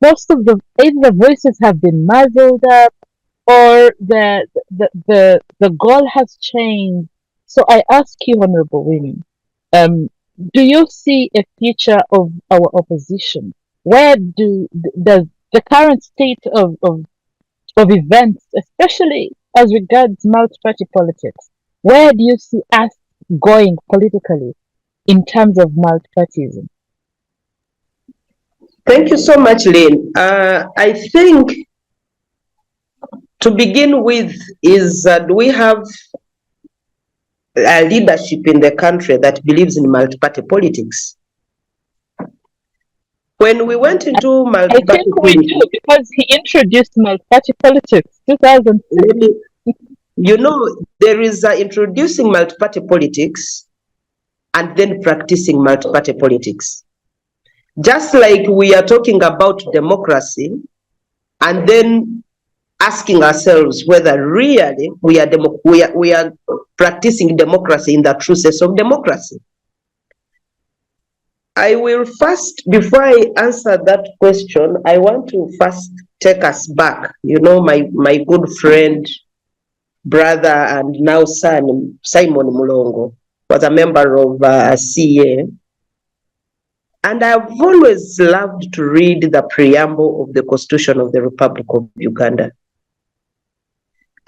Most of either the voices have been muzzled up, or the goal has changed. So I ask you, Honorable Winnie, do you see a future of our opposition? Where does the current state of events, especially as regards multi-party politics, where do you see us going politically in terms of multi-partyism? Thank you so much, Lynn. I think to begin with is do we have a leadership in the country that believes in multi-party politics? When we went into multi-party I think we do, because he introduced multi-party politics 2006. There is introducing multi-party politics and then practicing multi-party politics. Just like we are talking about democracy and then asking ourselves whether really we are practicing democracy in the true sense of democracy. I will first, before I answer that question, I want to first take us back. My good friend, brother, and now son, Simon Mulongo, was a member of CA. And I've always loved to read the preamble of the Constitution of the Republic of Uganda.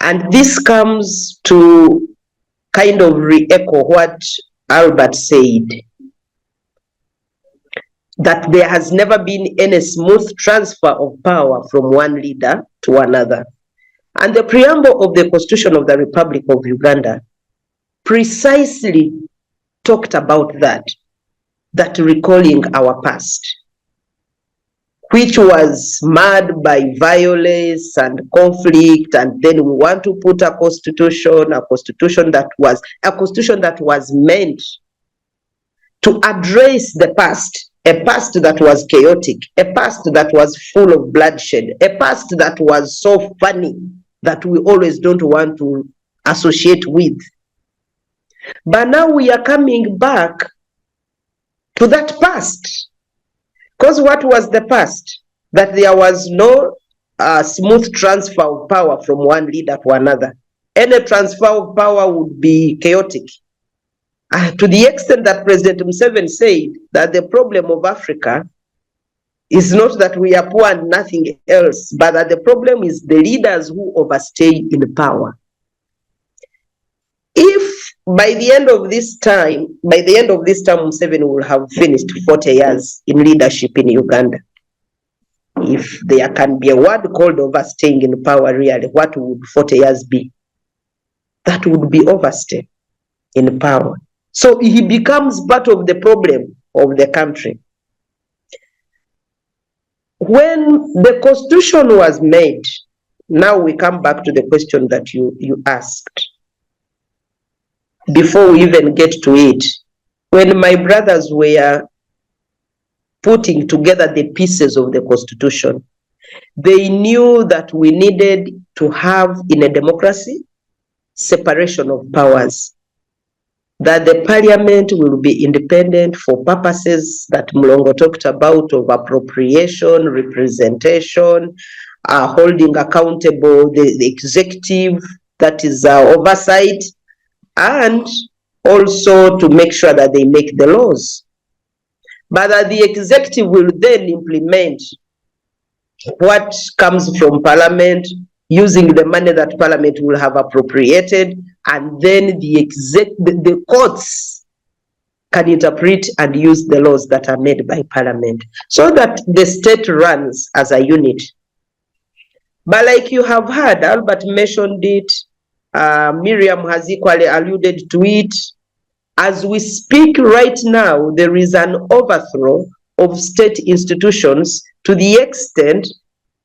And this comes to kind of re-echo what Albert said, that there has never been any smooth transfer of power from one leader to another. And the preamble of the Constitution of the Republic of Uganda precisely talked about that recalling our past, which was marred by violence and conflict, and then we want to put a constitution that was meant to address the past, a past that was chaotic, a past that was full of bloodshed, a past that was so funny that we always don't want to associate with. But now we are coming back to that past. Because what was the past? That there was no smooth transfer of power from one leader to another. Any transfer of power would be chaotic. To the extent that President Museveni said that the problem of Africa is not that we are poor and nothing else, but that the problem is the leaders who overstay in power. If by the end of this time, Museveni will have finished 40 years in leadership in Uganda. If there can be a word called overstaying in power, really, what would 40 years be? That would be overstay in power. So he becomes part of the problem of the country. When the constitution was made, now we come back to the question that you asked. Before we even get to it, when my brothers were putting together the pieces of the constitution, they knew that we needed to have, in a democracy, separation of powers, that the parliament will be independent for purposes that Mulongo talked about of appropriation, representation, holding accountable the executive, that is oversight, and also to make sure that they make the laws. But that the executive will then implement what comes from parliament using the money that parliament will have appropriated, and then the courts can interpret and use the laws that are made by parliament, so that the state runs as a unit. But like you have heard, Albert mentioned it, Miriam has equally alluded to it. As we speak right now, there is an overthrow of state institutions to the extent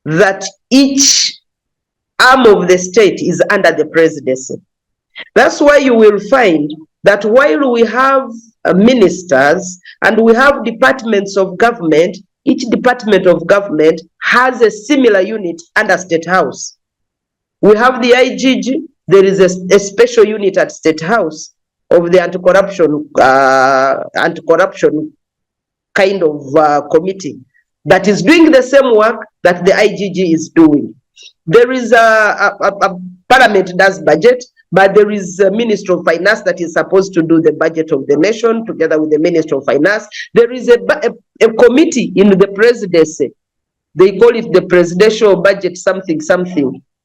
that each arm of the state is under the presidency. That's why you will find that while we have ministers and we have departments of government, each department of government has a similar unit under State House. We have the IGG, there is a special unit at State House of the anti-corruption kind of committee that is doing the same work that the IGG is doing. There is a parliament does budget, but there is a Minister of Finance that is supposed to do the budget of the nation together with the Minister of Finance. There is a committee in the presidency. They call it the presidential budget something,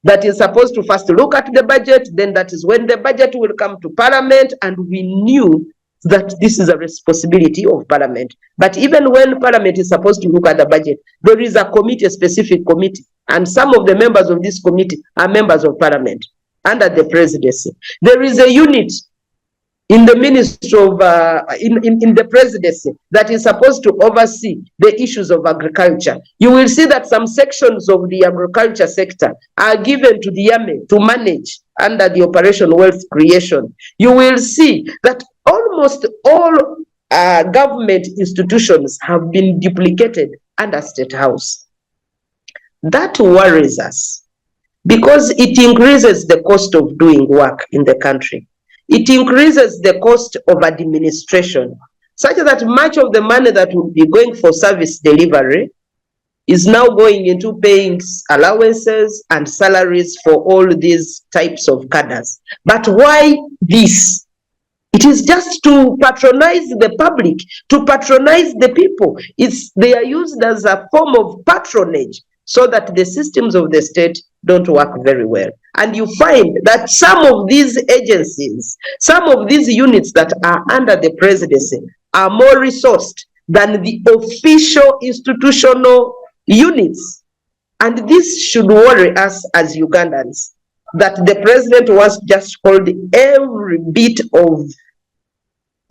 that is supposed to first look at the budget, then that is when the budget will come to parliament, and we knew that this is a responsibility of parliament. But even when parliament is supposed to look at the budget, there is a committee, a specific committee, and some of the members of this committee are members of parliament under the presidency. There is a unit in the Ministry of, in the presidency that is supposed to oversee the issues of agriculture. You will see that some sections of the agriculture sector are given to the army to manage under the Operation Wealth Creation. You will see that almost all government institutions have been duplicated under State House. That worries us because it increases the cost of doing work in the country. It increases the cost of administration, such that much of the money that will be going for service delivery is now going into paying allowances and salaries for all these types of cadres. But why this? It is just to patronize the public, to patronize the people. They are used as a form of patronage so that the systems of the state don't work very well. And you find that some of these agencies, some of these units that are under the presidency are more resourced than the official institutional units. And this should worry us as Ugandans, that the president was just hold every bit of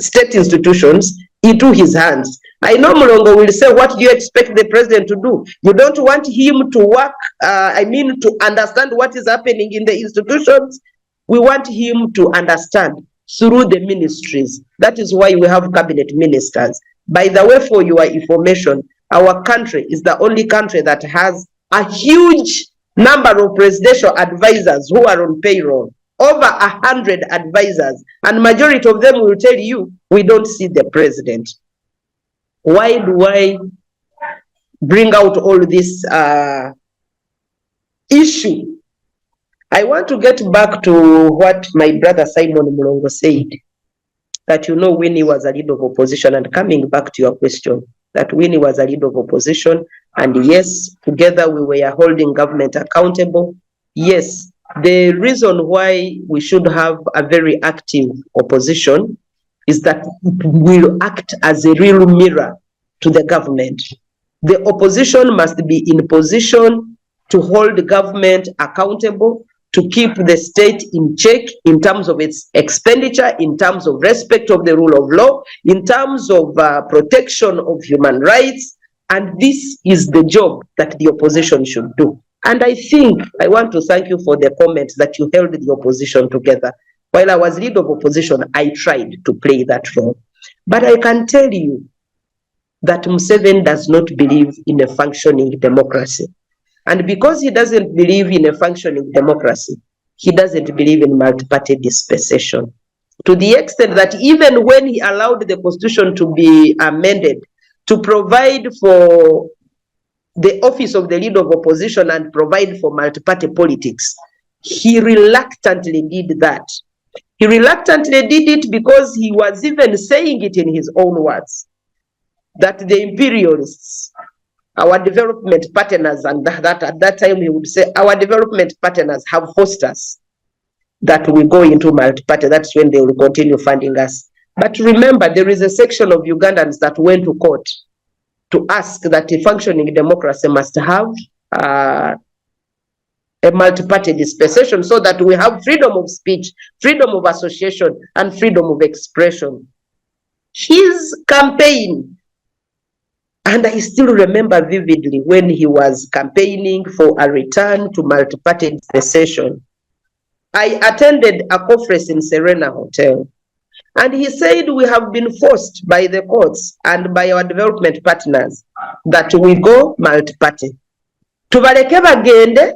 state institutions into his hands. I know Mulongo will say, what do you expect the president to do? You don't want him to work, to understand what is happening in the institutions. We want him to understand through the ministries. That is why we have cabinet ministers. By the way, for your information, our country is the only country that has a huge number of presidential advisors who are on payroll. Over 100 advisors, and majority of them will tell you, we don't see the president. Why do I bring out all this issue? I want to get back to what my brother Simon Mulongo said, that Winnie was a leader of opposition, and coming back to your question, that Winnie was a leader of opposition, and yes, together we were holding government accountable. Yes, the reason why we should have a very active opposition is that it will act as a real mirror to the government. The opposition must be in position to hold the government accountable, to keep the state in check in terms of its expenditure, in terms of respect of the rule of law, in terms of protection of human rights. And this is the job that the opposition should do. And I think I want to thank you for the comment that you held the opposition together. While I was leader of opposition, I tried to play that role. But I can tell you that Museveni does not believe in a functioning democracy. And because he doesn't believe in a functioning democracy, he doesn't believe in multi-party dispensation. To the extent that even when he allowed the constitution to be amended to provide for the office of the leader of opposition and provide for multi-party politics, he reluctantly did that. He reluctantly did it because he was even saying it in his own words, that the imperialists, our development partners, and that at that time he would say, our development partners have forced us that we go into multi-party. That's when they will continue funding us. But remember, there is a section of Ugandans that went to court to ask that a functioning democracy must have a multi-party dispensation so that we have freedom of speech, freedom of association, and freedom of expression. His campaign, and I still remember vividly when he was campaigning for a return to multi-party dispensation. I attended a conference in Serena Hotel, and he said we have been forced by the courts and by our development partners that we go multi-party. Tubaleke bagende,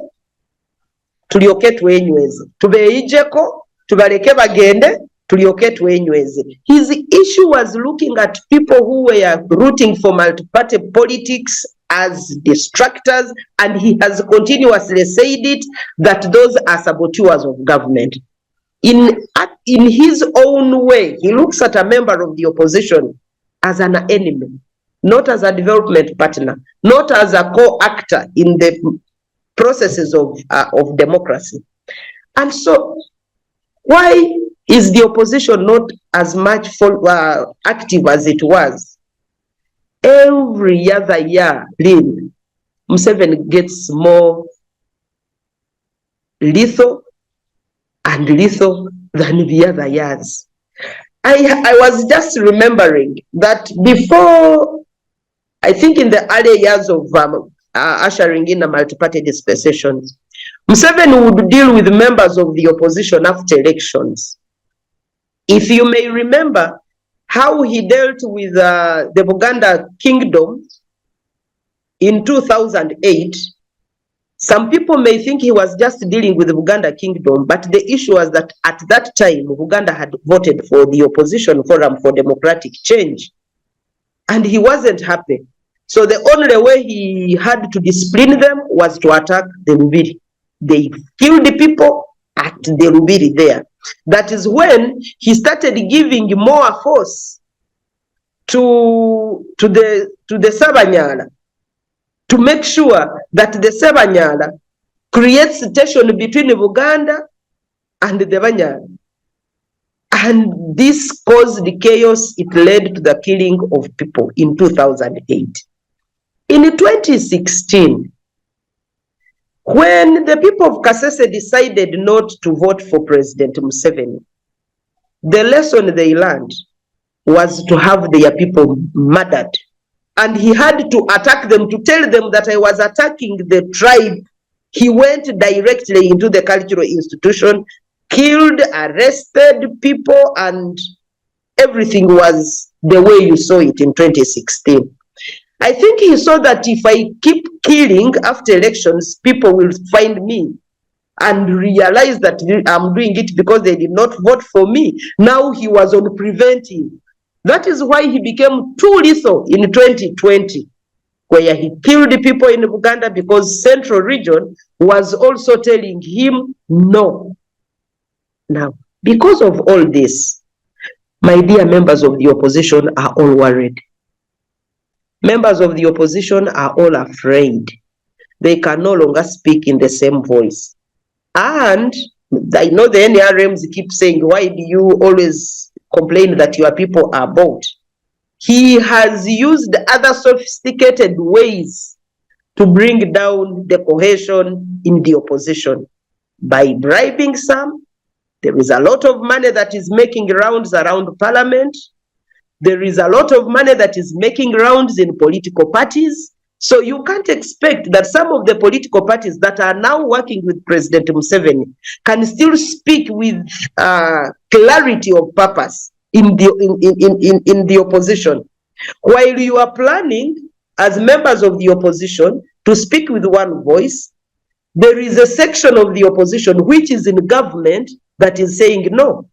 tulioke tuenyweze. Tubeijeko, tubaleke bagende, tulioke tuenyweze. His issue was looking at people who were rooting for multi-party politics as distractors, and he has continuously said it, that those are saboteurs of government. In his own way, he looks at a member of the opposition as an enemy, not as a development partner, not as a co-actor in the processes of democracy. And so, why is the opposition not as much active as it was? Every other year, Lynn, Museveni gets more lethal and lethal than the other years. I was just remembering that before, I think in the early years of ushering in a multi-party dispensation, Museveni would deal with members of the opposition after elections. If you may remember how he dealt with the Buganda kingdom in 2008, some people may think he was just dealing with the Buganda kingdom, but the issue was that at that time, Uganda had voted for the opposition forum for democratic change, and he wasn't happy. So the only way he had to discipline them was to attack the Lubiri. They killed the people at the Lubiri there. That is when he started giving more force to the Sabanyala, to make sure that the Sabanyala creates tension between Uganda and the Banyala. And this caused the chaos. It led to the killing of people in 2008. In 2016, when the people of Kasese decided not to vote for President Museveni, the lesson they learned was to have their people murdered. And he had to attack them, to tell them that I was attacking the tribe. He went directly into the cultural institution, killed, arrested people, and everything was the way you saw it in 2016. I think he saw that if I keep killing after elections, people will find me and realize that I'm doing it because they did not vote for me. Now he was on preventive. That is why he became too lethal in 2020, where he killed the people in Uganda because Central Region was also telling him no. Now, because of all this, my dear members of the opposition are all worried. Members of the opposition are all afraid. They can no longer speak in the same voice. And I know the NRMs keep saying, why do you always complain that your people are bought? He has used other sophisticated ways to bring down the cohesion in the opposition by bribing some. There is a lot of money that is making rounds around parliament. There is a lot of money that is making rounds in political parties. So you can't expect that some of the political parties that are now working with President Museveni can still speak with clarity of purpose in the opposition, while you are planning as members of the opposition to speak with one voice. There is a section of the opposition which is in government that is saying no.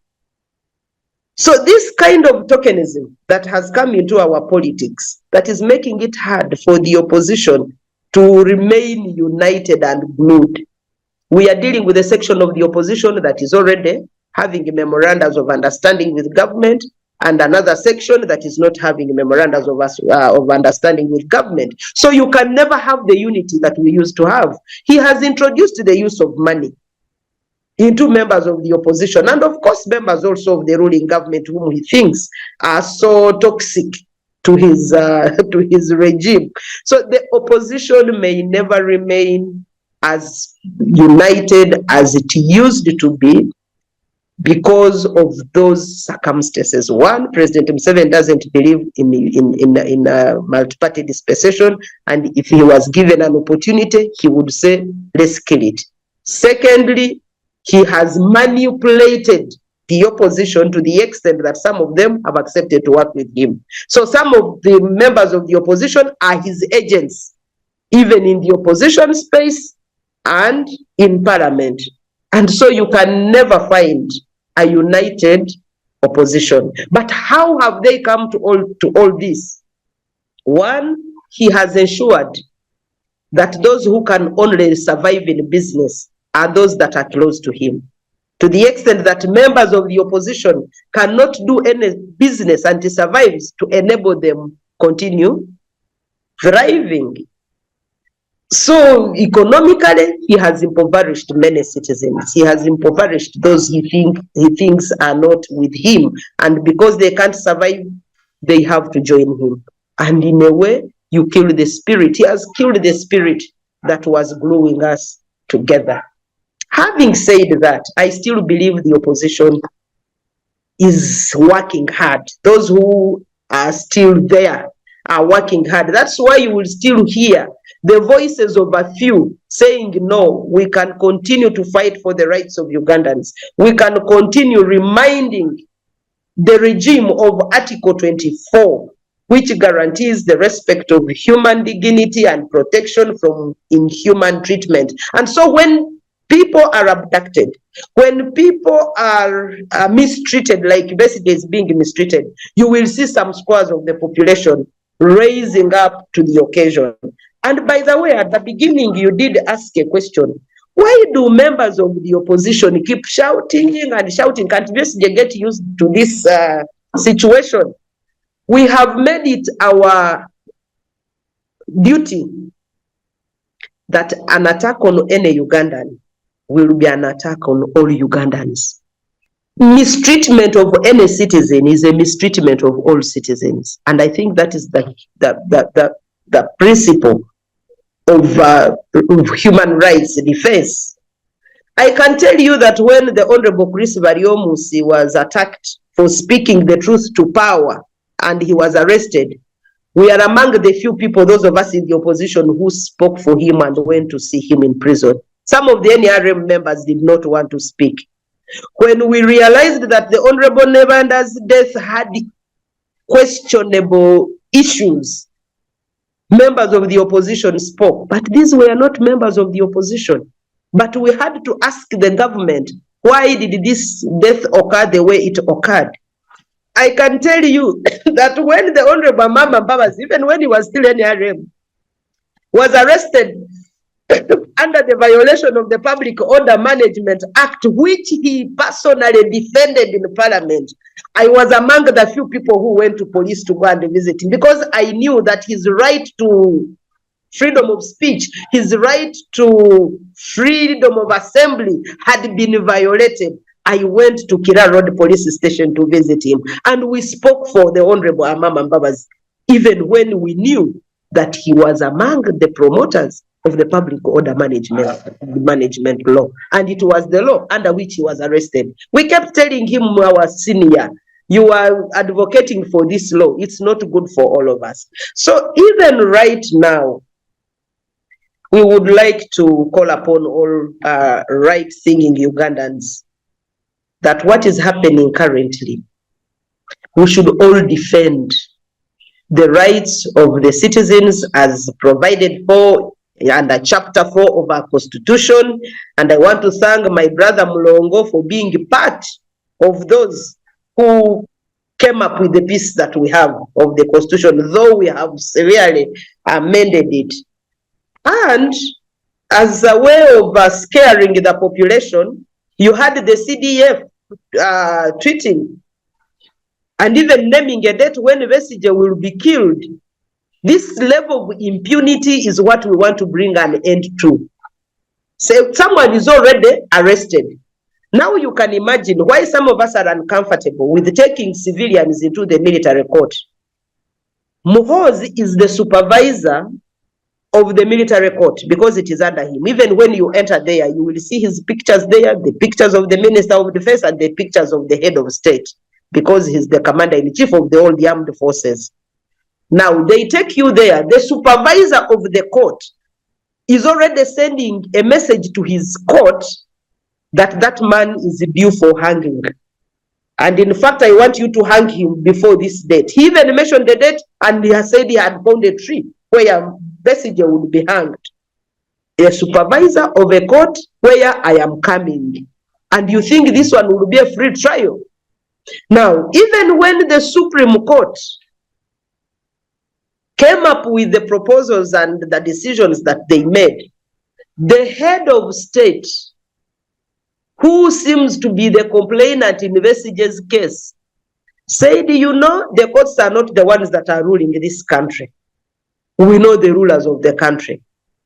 So this kind of tokenism that has come into our politics, that is making it hard for the opposition to remain united and glued. We are dealing with a section of the opposition that is already having memorandums of understanding with government, and another section that is not having memorandums of understanding with government. So you can never have the unity that we used to have. He has introduced the use of money into members of the opposition, and of course members also of the ruling government whom he thinks are so toxic to his regime. So the opposition may never remain as united as it used to be because of those circumstances. One, President Museveni doesn't believe in multi-party dispensation, and if he was given an opportunity, he would say, let's kill it. Secondly, he has manipulated the opposition to the extent that some of them have accepted to work with him. So some of the members of the opposition are his agents, even in the opposition space and in parliament. And so you can never find a united opposition. But how have they come to all this? One, he has ensured that those who can only survive in business are those that are close to him, to the extent that members of the opposition cannot do any business and he survives to enable them continue thriving. So economically, he has impoverished many citizens. He has impoverished those he thinks are not with him, and because they can't survive, they have to join him. And in a way, you kill the spirit. He has killed the spirit that was gluing us together. Having said that, I still believe the opposition is working hard. Those who are still there are working hard. That's why you will still hear the voices of a few saying, no, we can continue to fight for the rights of Ugandans. We can continue reminding the regime of Article 24, which guarantees the respect of human dignity and protection from inhuman treatment. And so when people are abducted, when people are mistreated, like Besigye is being mistreated, you will see some squares of the population raising up to the occasion. And by the way, at the beginning, you did ask a question. Why do members of the opposition keep shouting and shouting? Can't Besigye get used to this situation? We have made it our duty that an attack on any Ugandan will be an attack on all Ugandans. Mistreatment of any citizen is a mistreatment of all citizens. And I think that is the principle of human rights defense. I can tell you that when the Honorable Chris Baryomusi was attacked for speaking the truth to power and he was arrested, we are among the few people, those of us in the opposition, who spoke for him and went to see him in prison. Some of the NRM members did not want to speak. When we realized that the Honorable Nebanda's death had questionable issues, members of the opposition spoke, but these were not members of the opposition. But we had to ask the government, why did this death occur the way it occurred? I can tell you that when the Honorable Mama Babas, even when he was still NRM, was arrested under the violation of the Public Order Management Act, which he personally defended in Parliament, I was among the few people who went to police to go and visit him, because I knew that his right to freedom of speech, his right to freedom of assembly had been violated, I went to Kira Road Police Station to visit him, and we spoke for the Honorable Amama Mbabazi, even when we knew that he was among the promoters of the public order management law, and it was the law under which he was arrested. We kept telling him, our senior, you are advocating for this law. It's not good for all of us. So even right now, we would like to call upon all right-thinking Ugandans that what is happening currently, we should all defend the rights of the citizens as provided for under Chapter 4 of our Constitution. And I want to thank my brother Mulongo for being part of those who came up with the piece that we have of the Constitution, though we have severely amended it. And as a way of scaring the population, you had the CDF tweeting and even naming a date when Besigye will be killed. This level of impunity is what we want to bring an end to. So someone is already arrested. Now you can imagine why some of us are uncomfortable with taking civilians into the military court. Muhoozi is the supervisor of the military court because it is under him. Even when you enter there, you will see his pictures there, the pictures of the Minister of Defense and the pictures of the head of state, because he's the commander-in-chief of all the armed forces. Now they take you there. The supervisor of the court is already sending a message to his court that that man is due for hanging. And in fact, I want you to hang him before this date. He even mentioned the date, and he has said he had found a tree where Besigye would be hanged. A supervisor of a court where I am coming. And you think this one will be a free trial? Now, even when the Supreme Court came up with the proposals and the decisions that they made, the head of state, who seems to be the complainant in Besigye's case, said, you know, the courts are not the ones that are ruling this country. We know the rulers of the country.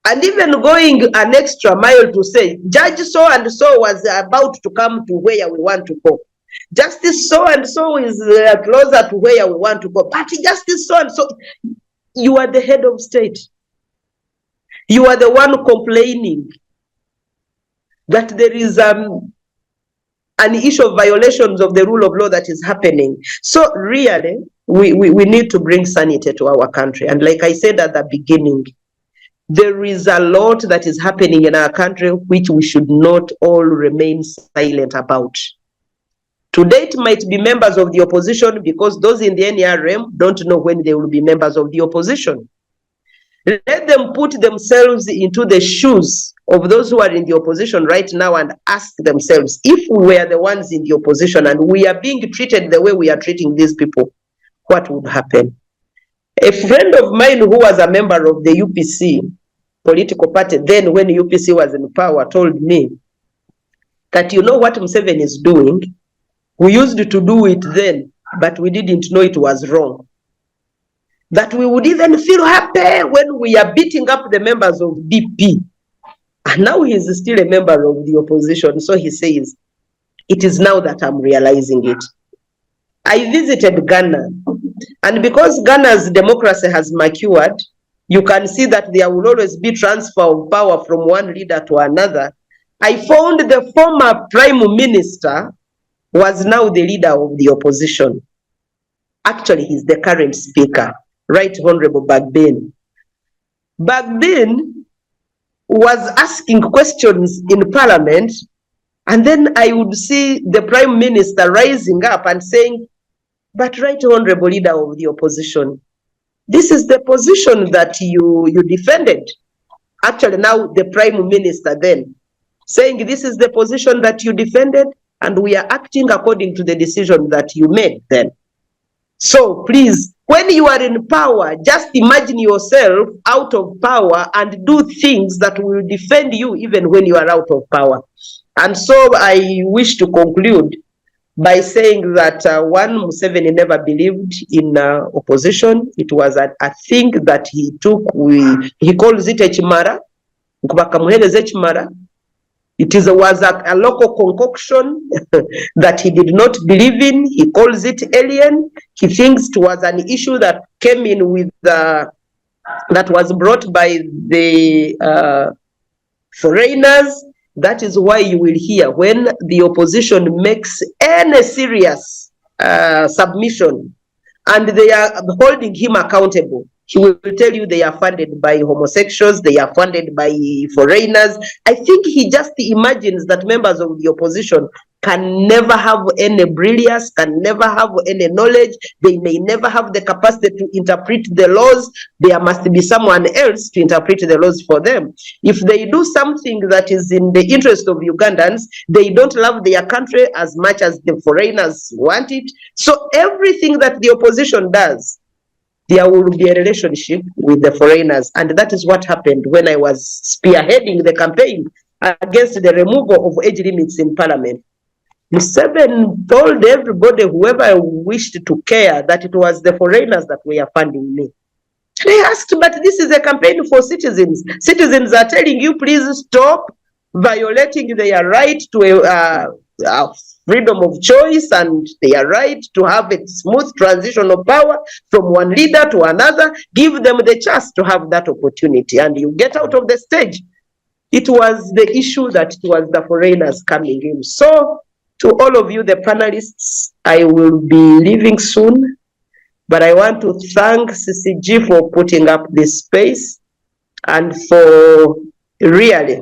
And even going an extra mile to say, Judge so and so was about to come to where we want to go. Justice so and so is closer to where we want to go. But Justice so and so, you are the head of state. You are the one complaining that there is an issue of violations of the rule of law that is happening. So really, we need to bring sanity to our country. And like I said at the beginning, there is a lot that is happening in our country which we should not all remain silent about. Today it might be members of the opposition, because those in the NRM don't know when they will be members of the opposition. Let them put themselves into the shoes of those who are in the opposition right now and ask themselves, if we were the ones in the opposition and we are being treated the way we are treating these people, what would happen? A friend of mine who was a member of the UPC political party, then when UPC was in power, told me that, you know what Museveni is doing? We used to do it then, but we didn't know it was wrong. That we would even feel happy when we are beating up the members of DP. And now he is still a member of the opposition. So he says, it is now that I'm realizing it. I visited Ghana. And because Ghana's democracy has matured, you can see that there will always be transfer of power from one leader to another. I found the former prime minister was now the leader of the opposition. Actually, he's the current speaker, Right Honorable Bagbin. Bagbin was asking questions in parliament, and then I would see the prime minister rising up and saying, but Right Honorable Leader of the opposition, this is the position that you defended. Actually, now the prime minister then saying, this is the position that you defended, and we are acting according to the decision that you made then. So please, when you are in power, just imagine yourself out of power and do things that will defend you even when you are out of power. And so I wish to conclude by saying that one, Museveni never believed in opposition. It was a thing that he took, he calls it a chimara. It was a local concoction that he did not believe in. He calls it alien. He thinks it was an issue that came in with that was brought by the foreigners. That is why you will hear when the opposition makes any serious submission and they are holding him accountable, he will tell you they are funded by homosexuals, they are funded by foreigners. I think he just imagines that members of the opposition can never have any brilliance, can never have any knowledge. They may never have the capacity to interpret the laws. There must be someone else to interpret the laws for them. If they do something that is in the interest of Ugandans, they don't love their country as much as the foreigners want it. So everything that the opposition does, there will be a relationship with the foreigners. And that is what happened when I was spearheading the campaign against the removal of age limits in parliament. Museveni told everybody, whoever wished to care, that it was the foreigners that were funding me. They asked, but this is a campaign for citizens. Citizens are telling you, please stop violating their right to freedom of choice and their right to have a smooth transition of power from one leader to another. Give them the chance to have that opportunity, and you get out of the stage. It was the issue that it was the foreigners coming in. So, to all of you, the panelists, I will be leaving soon, but I want to thank CCG for putting up this space and for really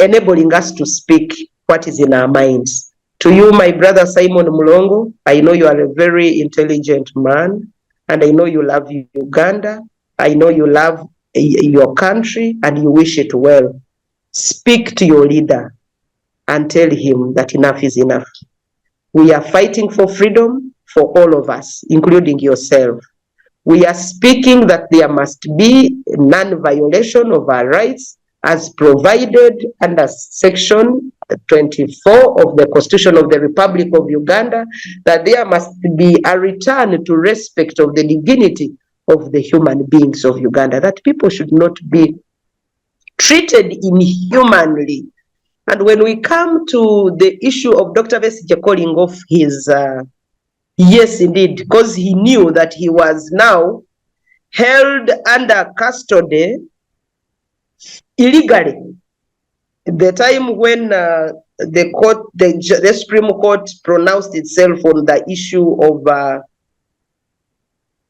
enabling us to speak what is in our minds. To you, my brother Simon Mulongo, I know you are a very intelligent man, and I know you love Uganda. I know you love your country and you wish it well. Speak to your leader and tell him that enough is enough. We are fighting for freedom for all of us, including yourself. We are speaking that there must be non-violation of our rights as provided under Section 24 of the Constitution of the Republic of Uganda, that there must be a return to respect of the dignity of the human beings of Uganda, that people should not be treated inhumanly. And when we come to the issue of Dr. Besigye calling off his, yes, indeed, because he knew that he was now held under custody illegally. The time when the court, the Supreme Court pronounced itself on the issue of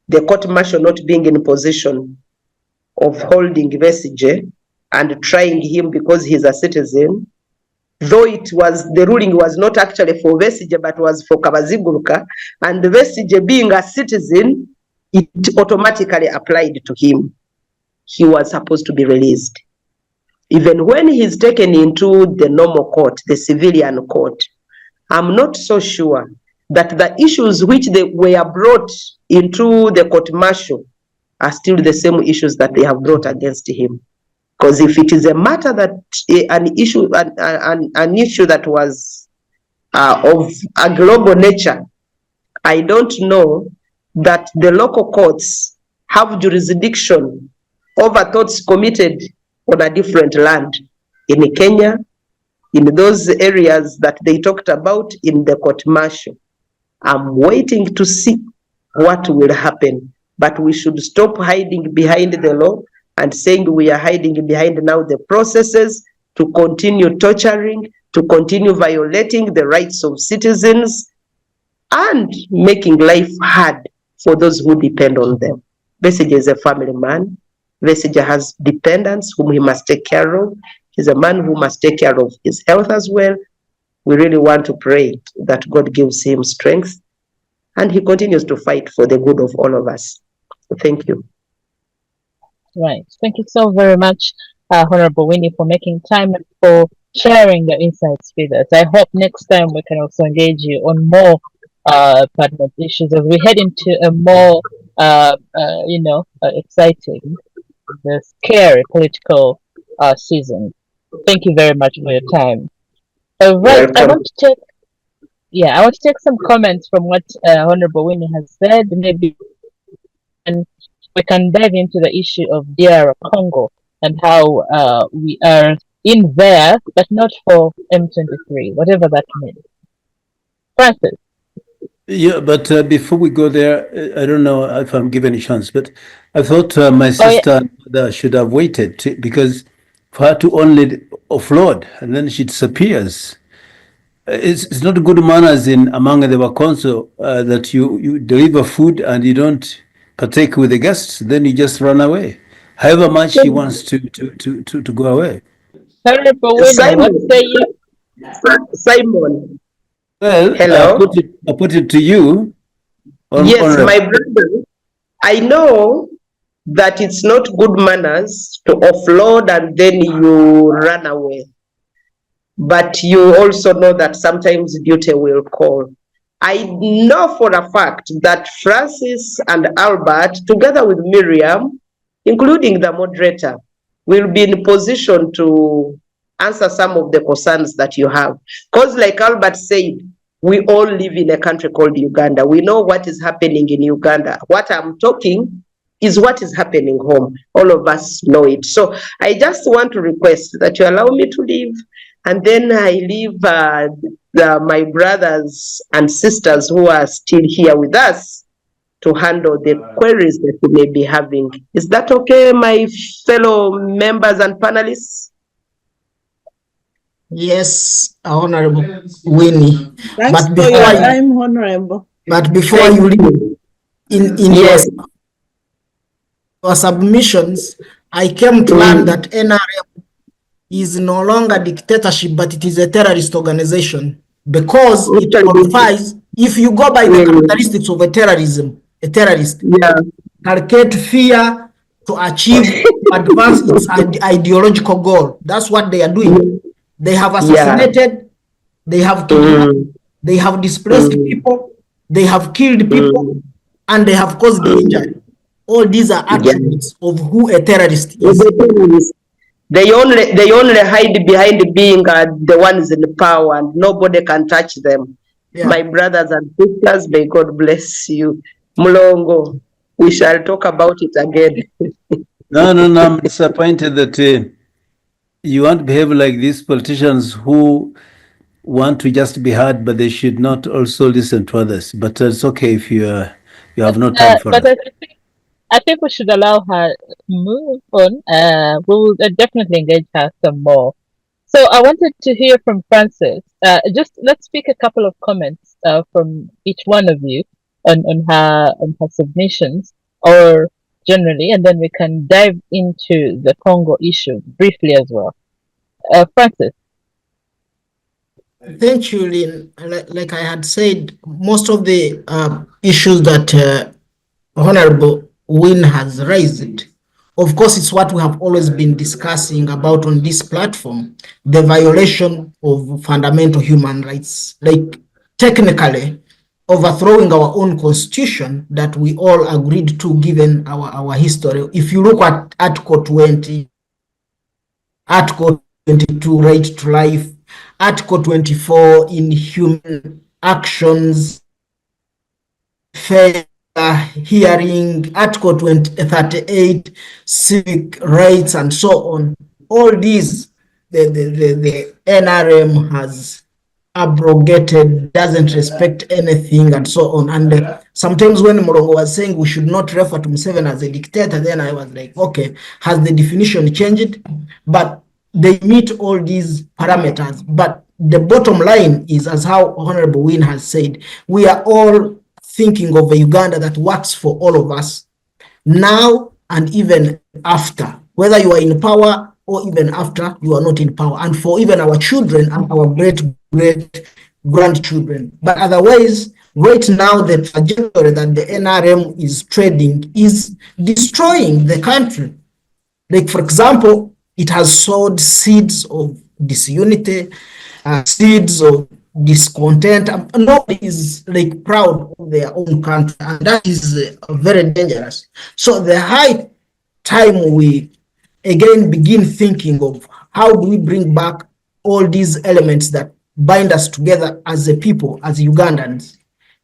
the court-martial not being in position of holding Besigye and trying him because he's a citizen, though it was, the ruling was not actually for Besigye, but was for Kabaziguruka, and Besigye being a citizen, it automatically applied to him. He was supposed to be released. Even when he's taken into the normal court, the civilian court, I'm not so sure that the issues which they were brought into the court-martial are still the same issues that they have brought against him. Because if it is a matter that an issue that was of a global nature, I don't know that the local courts have jurisdiction over thoughts committed on a different land in Kenya, in those areas that they talked about in the court-martial. I'm waiting to see what will happen, but we should stop hiding behind the law and saying we are hiding behind now the processes to continue torturing, to continue violating the rights of citizens and making life hard for those who depend on them. Besigye is a family man. Besigye has dependents whom he must take care of. He's a man who must take care of his health as well. We really want to pray that God gives him strength and he continues to fight for the good of all of us. Thank you. Right. Thank you so very much, Honorable Winnie, for making time and for sharing your insights with us. I hope next time we can also engage you on more pertinent issues as we head into a more, exciting, the scary political season. Thank you very much for your time. Right. I want to take Yeah, I want to take some comments from what Honorable Winnie has said. Maybe and we can dive into the issue of DR Congo and how we are in there, but not for M23, whatever that means. Francis. Yeah, but before we go there, I don't know if I'm given a chance, but I thought my Oh, sister should have waited because for her to only offload and then she disappears. It's not good manners in among the Wakonso that you deliver food and you don't partake with the guests, then you just run away. However much she wants to go away. Honorable Winnie, what Simon, say you? Simon, Well, hello. I put it to you. Yes, Honorable. my brother, I know that it's not good manners to offload and then you run away. But you also know that sometimes duty will call. I know for a fact that Francis and Albert, together with Miriam, including the moderator, will be in position to answer some of the concerns that you have. Because like Albert said, we all live in a country called Uganda. We know what is happening in Uganda. What I'm talking is what is happening home. All of us know it. So I just want to request that you allow me to leave, and then I leave my brothers and sisters who are still here with us to handle the queries that we may be having. Is that okay, my fellow members and panelists? Yes, Honorable Winnie. Thanks But for your before time, Honorable. you leave, in Yes. your submissions, I came to learn that NRM is no longer dictatorship, but it is a terrorist organization because it qualifies. If you go by the characteristics of a terrorist, Yeah. calculate fear to achieve, advance its ideological goal. That's what they are doing. They have assassinated, they have kidnapped, they have displaced people, they have killed people, and they have caused injury. All these are attributes of who a terrorist is. They only hide behind being the ones in power, and nobody can touch them. Yeah. My brothers and sisters, may God bless you. Mulongo, we shall talk about it again. No, I'm disappointed that you want to behave like these politicians who want to just be heard, but they should not also listen to others. But it's okay if you have no time for But that. I think we should allow her to move on. We will definitely engage her some more. So I wanted to hear from Francis. Just let's speak a couple of comments from each one of you on her submissions or generally, and then we can dive into the Congo issue briefly as well. Francis. Thank you, Lynn. Like I had said, most of the issues that Honorable Win has raised, of course, it's what we have always been discussing about on this platform, the violation of fundamental human rights, like technically overthrowing our own constitution that we all agreed to given our history. If you look at Article 20, Article 22, right to life, Article 24, in human actions, fair hearing, Article 38, civic rights, and so on. All these, the NRM has abrogated, doesn't respect anything, and so on. And sometimes when Mulongo was saying we should not refer to Museveni as a dictator, then I was like, okay, has the definition changed? But they meet all these parameters. But the bottom line is, as how Honorable Win has said, we are all thinking of a Uganda that works for all of us now and even after, whether you are in power or even after you are not in power, and for even our children and our great grandchildren. But otherwise, right now, the trajectory that the NRM is trading is destroying the country. Like, for example, it has sowed seeds of disunity, seeds of discontent. Nobody is like proud of their own country, and that is very dangerous. So the high time we again begin thinking of how do we bring back all these elements that bind us together as a people, as Ugandans,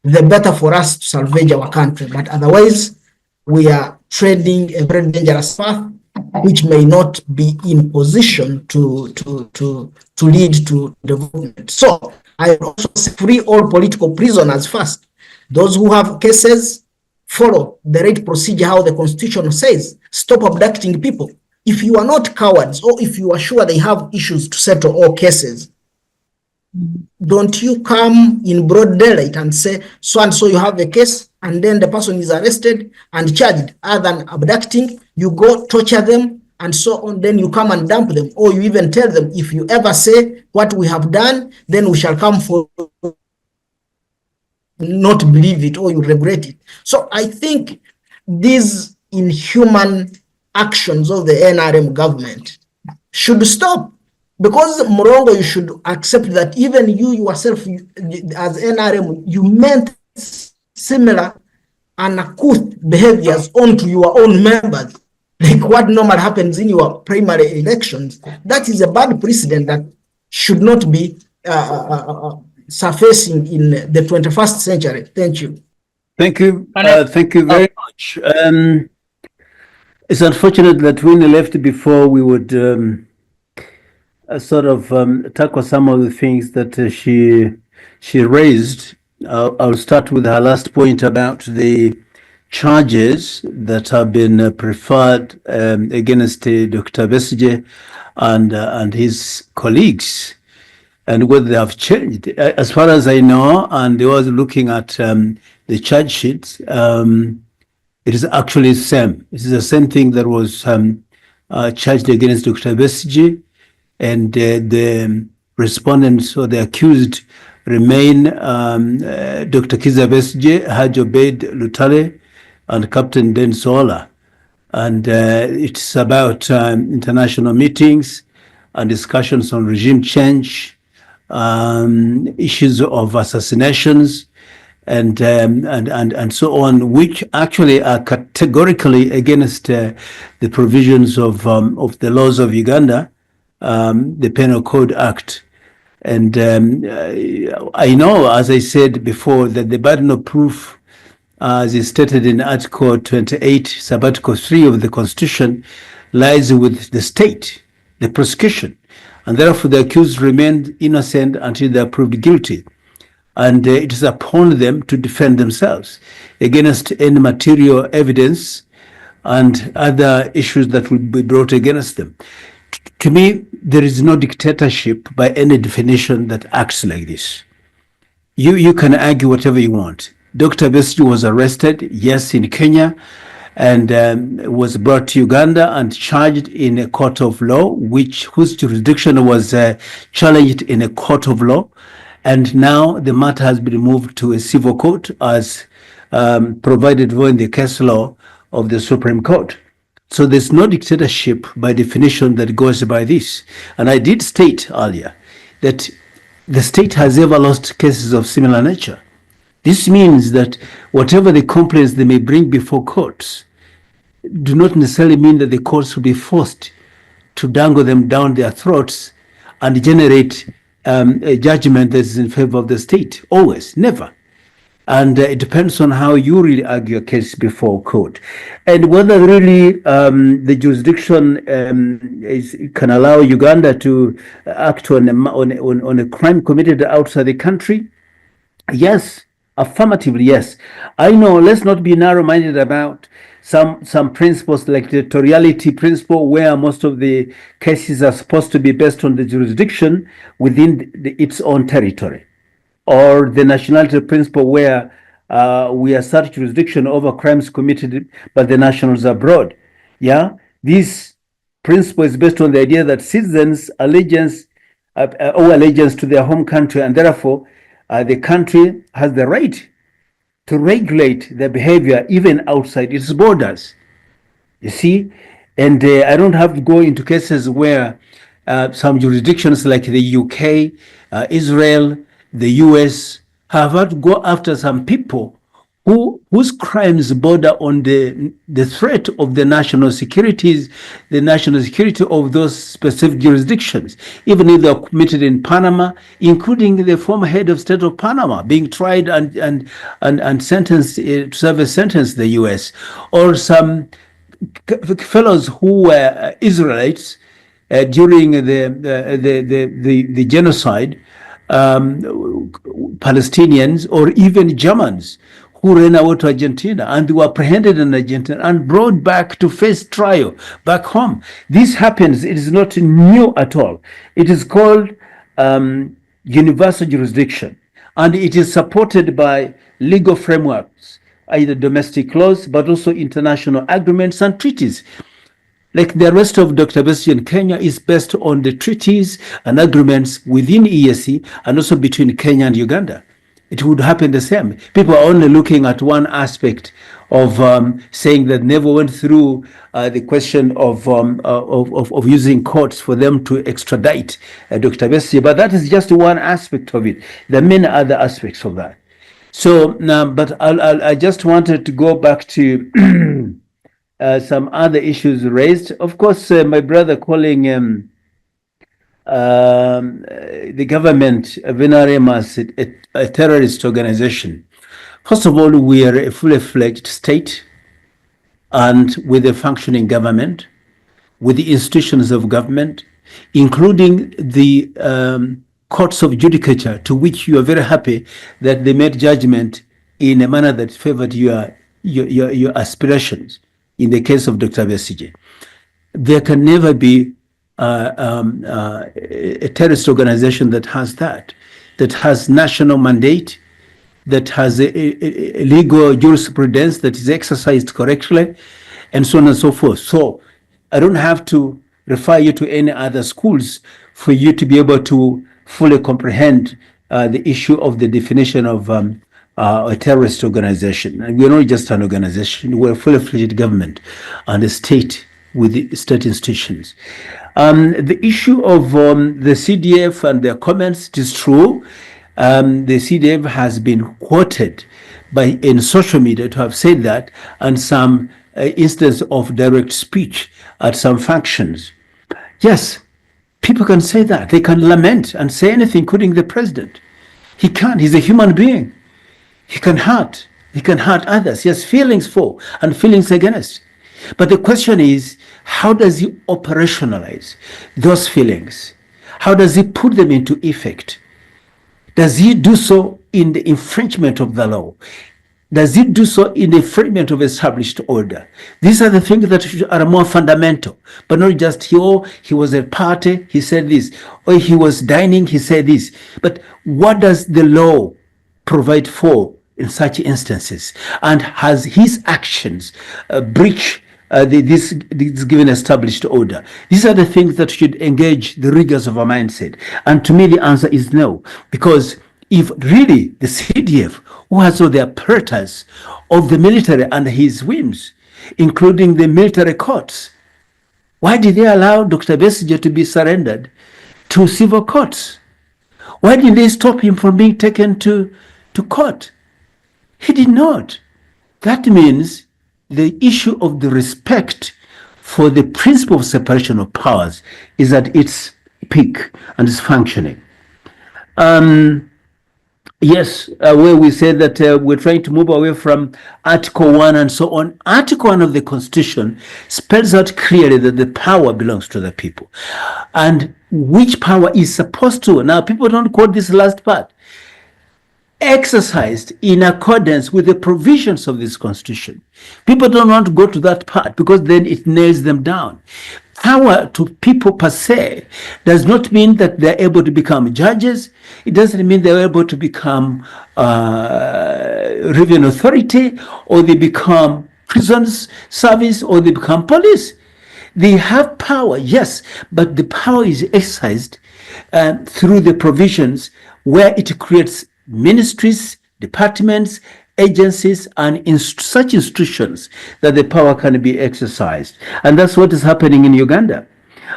the better for us to salvage our country. But otherwise, we are treading a very dangerous path, which may not be in position to lead to development. So I would also say free all political prisoners first. Those who have cases, follow the right procedure, how the Constitution says. Stop abducting people. If you are not cowards, or if you are sure they have issues to settle all cases, don't you come in broad daylight and say, so and so you have a case, and then the person is arrested and charged. Other than abducting, you go torture them and so on, then you come and dump them. Or you even tell them, if you ever say what we have done, then we shall come for not believe it, or you regret it. So I think these inhuman actions of the NRM government should stop. Because Mulongo, you should accept that even you yourself, as NRM, you meant similar uncouth behaviors onto your own members, like what normally happens in your primary elections. That is a bad precedent that should not be surfacing in the 21st century. Thank you. Thank you. Thank you very much. It's unfortunate that Winnie left before we would sort of tackle some of the things that she raised. I'll start with her last point about the charges that have been preferred against Dr. Besigye and his colleagues, and whether they have changed. As far as I know, and I was looking at the charge sheets, it is actually the same. It is the same thing that was charged against Dr. Besigye, and the respondents or the accused remain Dr. Kizza Besigye, Haj Obeid Lutale, and Captain Den Sola. And it's about international meetings and discussions on regime change, issues of assassinations, and so on, which actually are categorically against the provisions of the laws of Uganda, the Penal Code Act. And I know, as I said before, that the burden of proof, as is stated in Article 28, Sub-Article 3 of the Constitution, lies with the state, the prosecution, and therefore the accused remained innocent until they are proved guilty. And it is upon them to defend themselves against any material evidence and other issues that will be brought against them. To me, there is no dictatorship by any definition that acts like this. You can argue whatever you want. Dr. Besigye was arrested, yes, in Kenya, and was brought to Uganda and charged in a court of law, whose jurisdiction was challenged in a court of law. And now the matter has been moved to a civil court as provided for in the case law of the Supreme Court. So there's no dictatorship by definition that goes by this. And I did state earlier that the state has ever lost cases of similar nature. This means that whatever the complaints they may bring before courts do not necessarily mean that the courts will be forced to dangle them down their throats and generate a judgment that is in favor of the state. Always, never. And it depends on how you really argue a case before court, and whether really the jurisdiction can allow Uganda to act on a crime committed outside the country. Yes, affirmatively, yes. I know. Let's not be narrow-minded about some principles like the territoriality principle, where most of the cases are supposed to be based on the jurisdiction within its own territory, or the nationality principle, where we assert jurisdiction over crimes committed by the nationals abroad. Yeah, this principle is based on the idea that citizens owe allegiance to their home country, and therefore the country has the right to regulate their behavior even outside its borders. You see, and I don't have to go into cases where some jurisdictions like the UK, Israel, the US have had to go after some people whose crimes border on the threat of the national security of those specific jurisdictions, even if they are committed in Panama, including the former head of state of Panama being tried and sentenced to serve a sentence in the U.S., or some fellows who were Israelites during the genocide, Palestinians, or even Germans who ran away to Argentina and were apprehended in Argentina and brought back to face trial back home. This happens. It is not new at all. It is called universal jurisdiction, and it is supported by legal frameworks, either domestic laws, but also international agreements and treaties. Like the arrest of Dr. Besigye in Kenya is based on the treaties and agreements within EAC and also between Kenya and Uganda. It would happen the same. People are only looking at one aspect of saying that never went through the question of using courts for them to extradite Dr. Besigye, but that is just one aspect of it. There are many other aspects of that. So, but I just wanted to go back to some other issues raised. Of course, my brother calling the government of NRM as a terrorist organization. First of all, we are a fully fledged state and with a functioning government, with the institutions of government, including the courts of judicature, to which you are very happy that they made judgment in a manner that favored your aspirations. In the case of Dr. Besigye, there can never be a terrorist organization that has national mandate, that has a legal jurisprudence that is exercised correctly, and so on and so forth. So I don't have to refer you to any other schools for you to be able to fully comprehend the issue of the definition of a terrorist organization. And we're not just an organization, we're a fully fledged government and a state with the state institutions. The issue of the CDF and their comments, it is true. The CDF has been quoted in social media to have said that, and some instance of direct speech at some functions. Yes, people can say that. They can lament and say anything, including the president. He can't. He's a human being. He can hurt. He can hurt others. He has feelings for and feelings against. But the question is, how does he operationalize those feelings? How does he put them into effect? Does he do so in the infringement of the law? Does he do so in the infringement of established order? These are the things that are more fundamental, but not just he was at a party, he said this, or he was dining, he said this. But what does the law provide for in such instances? And has his actions breached this given established order? These are the things that should engage the rigors of our mindset. And to me, the answer is no. Because if really the CDF, who has all the apparatus of the military under his whims, including the military courts, why did they allow Dr. Besigye to be surrendered to civil courts? Why didn't they stop him from being taken to court? He did not. That means the issue of the respect for the principle of separation of powers is at its peak and is functioning. Yes, where we say that we're trying to move away from Article 1 and so on. Article 1 of the Constitution spells out clearly that the power belongs to the people. And which power is supposed to, now people don't quote this last part, exercised in accordance with the provisions of this Constitution. People don't want to go to that part because then it nails them down. Power to people per se does not mean that they're able to become judges. It doesn't mean they're able to become revenue authority, or they become prisons service, or they become police. They have power, yes, but the power is exercised through the provisions where it creates ministries, departments, agencies, and such institutions that the power can be exercised. And that's what is happening in Uganda.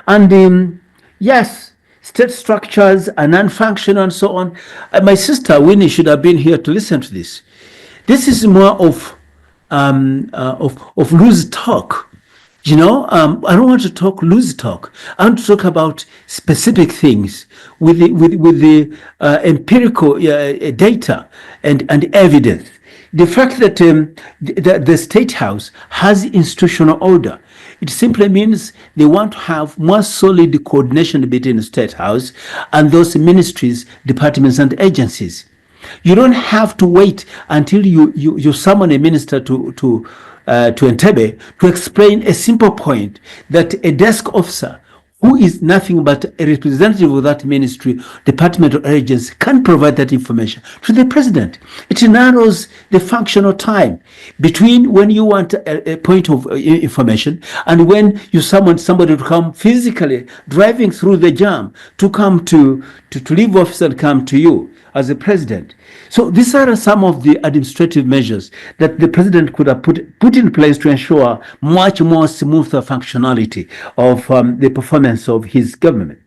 And yes, state structures are non-functional and so on. My sister Winnie should have been here to listen to this. This is more of loose talk. You know, I don't want to talk loose talk. I want to talk about specific things with the empirical data and evidence. The fact that the State House has institutional order, it simply means they want to have more solid coordination between the State House and those ministries, departments, and agencies. You don't have to wait until you summon a minister to Entebbe to explain a simple point that a desk officer who is nothing but a representative of that ministry, department, or agency can provide that information to the president. It narrows the functional time between when you want a point of information and when you summon somebody to come physically driving through the jam to come to leave office and come to you as a president. So these are some of the administrative measures that the president could have put in place to ensure much more smoother functionality of the performance of his government.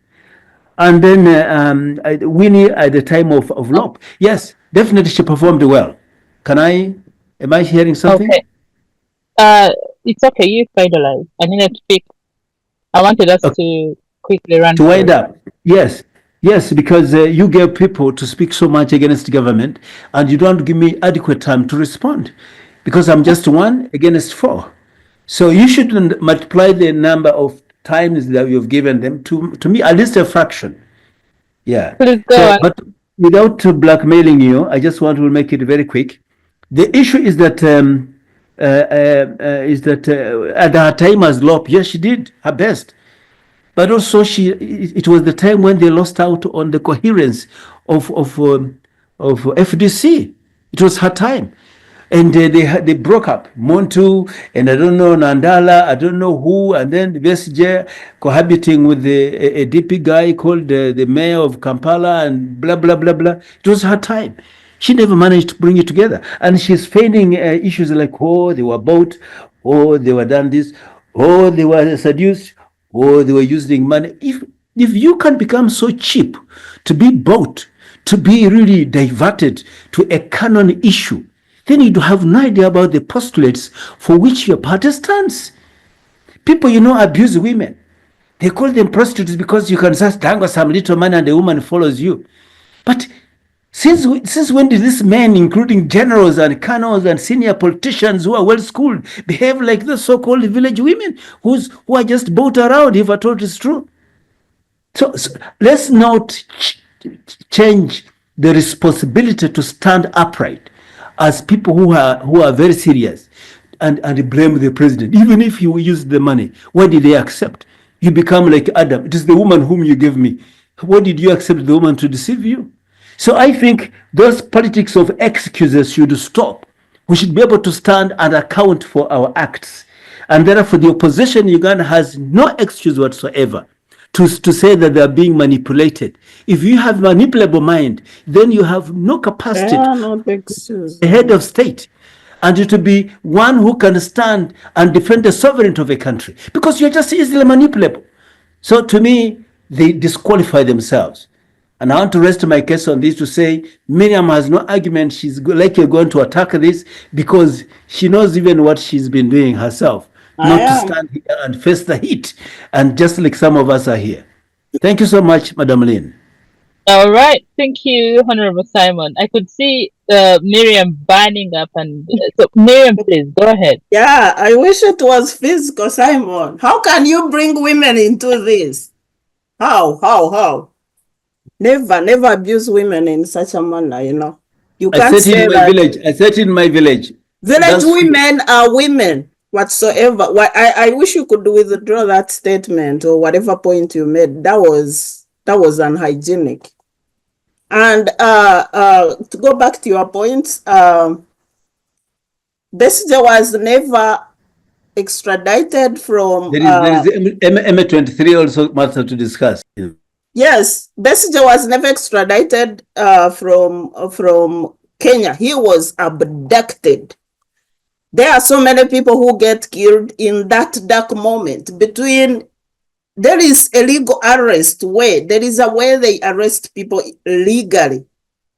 And then Winnie at the time of LOP, yes, definitely she performed well. Am I hearing something? Okay. It's okay, you finalize. I needed to pick. I wanted us to quickly run to wind up. Yes, because you gave people to speak so much against the government and you don't give me adequate time to respond because I'm just 1 against 4. So you shouldn't multiply the number of times that you've given them to me, at least a fraction. Yeah. Please go on. But without blackmailing you, I just want to make it very quick. The issue is that at her time as LOP, yes, she did her best. But also, it was the time when they lost out on the coherence of FDC. It was her time, and they broke up. Montu and I don't know Nandala, I don't know who, and then Besigye cohabiting with a DP guy called the mayor of Kampala and blah blah blah blah. It was her time. She never managed to bring it together, and she's feigning issues like, oh, they were bought, oh, they were done this, oh, they were seduced, or they were using money. If you can become so cheap to be bought, to be really diverted to a canon issue, then you have no idea about the postulates for which your party stands. People, abuse women. They call them prostitutes because you can just dangle some little money and the woman follows you. But since when did these men, including generals and colonels and senior politicians who are well schooled, behave like the so-called village women who are just bought around, if at all it is true? So let's not change the responsibility to stand upright as people who are very serious and blame the president. Even if you use the money, what did they accept? You become like Adam. It is the woman whom you gave me. What did you accept the woman to deceive you? So I think those politics of excuses should stop. We should be able to stand and account for our acts. And therefore, the opposition in Uganda has no excuse whatsoever to say that they are being manipulated. If you have manipulable mind, then you have no capacity to be the head of state and to be one who can stand and defend the sovereignty of a country, because you're just easily manipulable. So to me, they disqualify themselves. And I want to rest my case on this to say Miriam has no argument. She's likely going to attack this because she knows even what she's been doing herself, not to stand here and face the heat. And just like some of us are here. Thank you so much, Madam Lynn. All right. Thank you, Honorable Simon. I could see Miriam burning up. And so Miriam, please, go ahead. Yeah, I wish it was physical, Simon. How can you bring women into this? How? Never abuse women in such a manner, You can't say that. I said in my village. Village women are women whatsoever. I wish you could withdraw that statement or whatever point you made. That was unhygienic. And to go back to your point, Besigye was never extradited from. There is M23 also matter to discuss. Yes, Besigye was never extradited from Kenya. He was abducted. There are so many people who get killed in that dark moment between. There is a legal arrest way. There is a way they arrest people legally.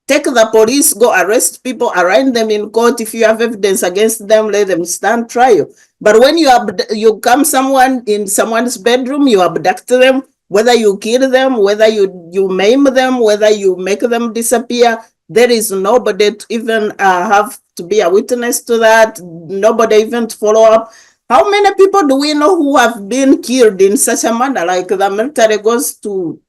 take the police, go arrest people, arraign them in court. If you have evidence against them, let them stand trial. But when you come someone in someone's bedroom, you abduct them, whether you kill them, whether you maim them, whether you make them disappear, there is nobody to even have to be a witness to that, nobody even to follow up. How many people do we know who have been killed in such a manner? Like the military goes to,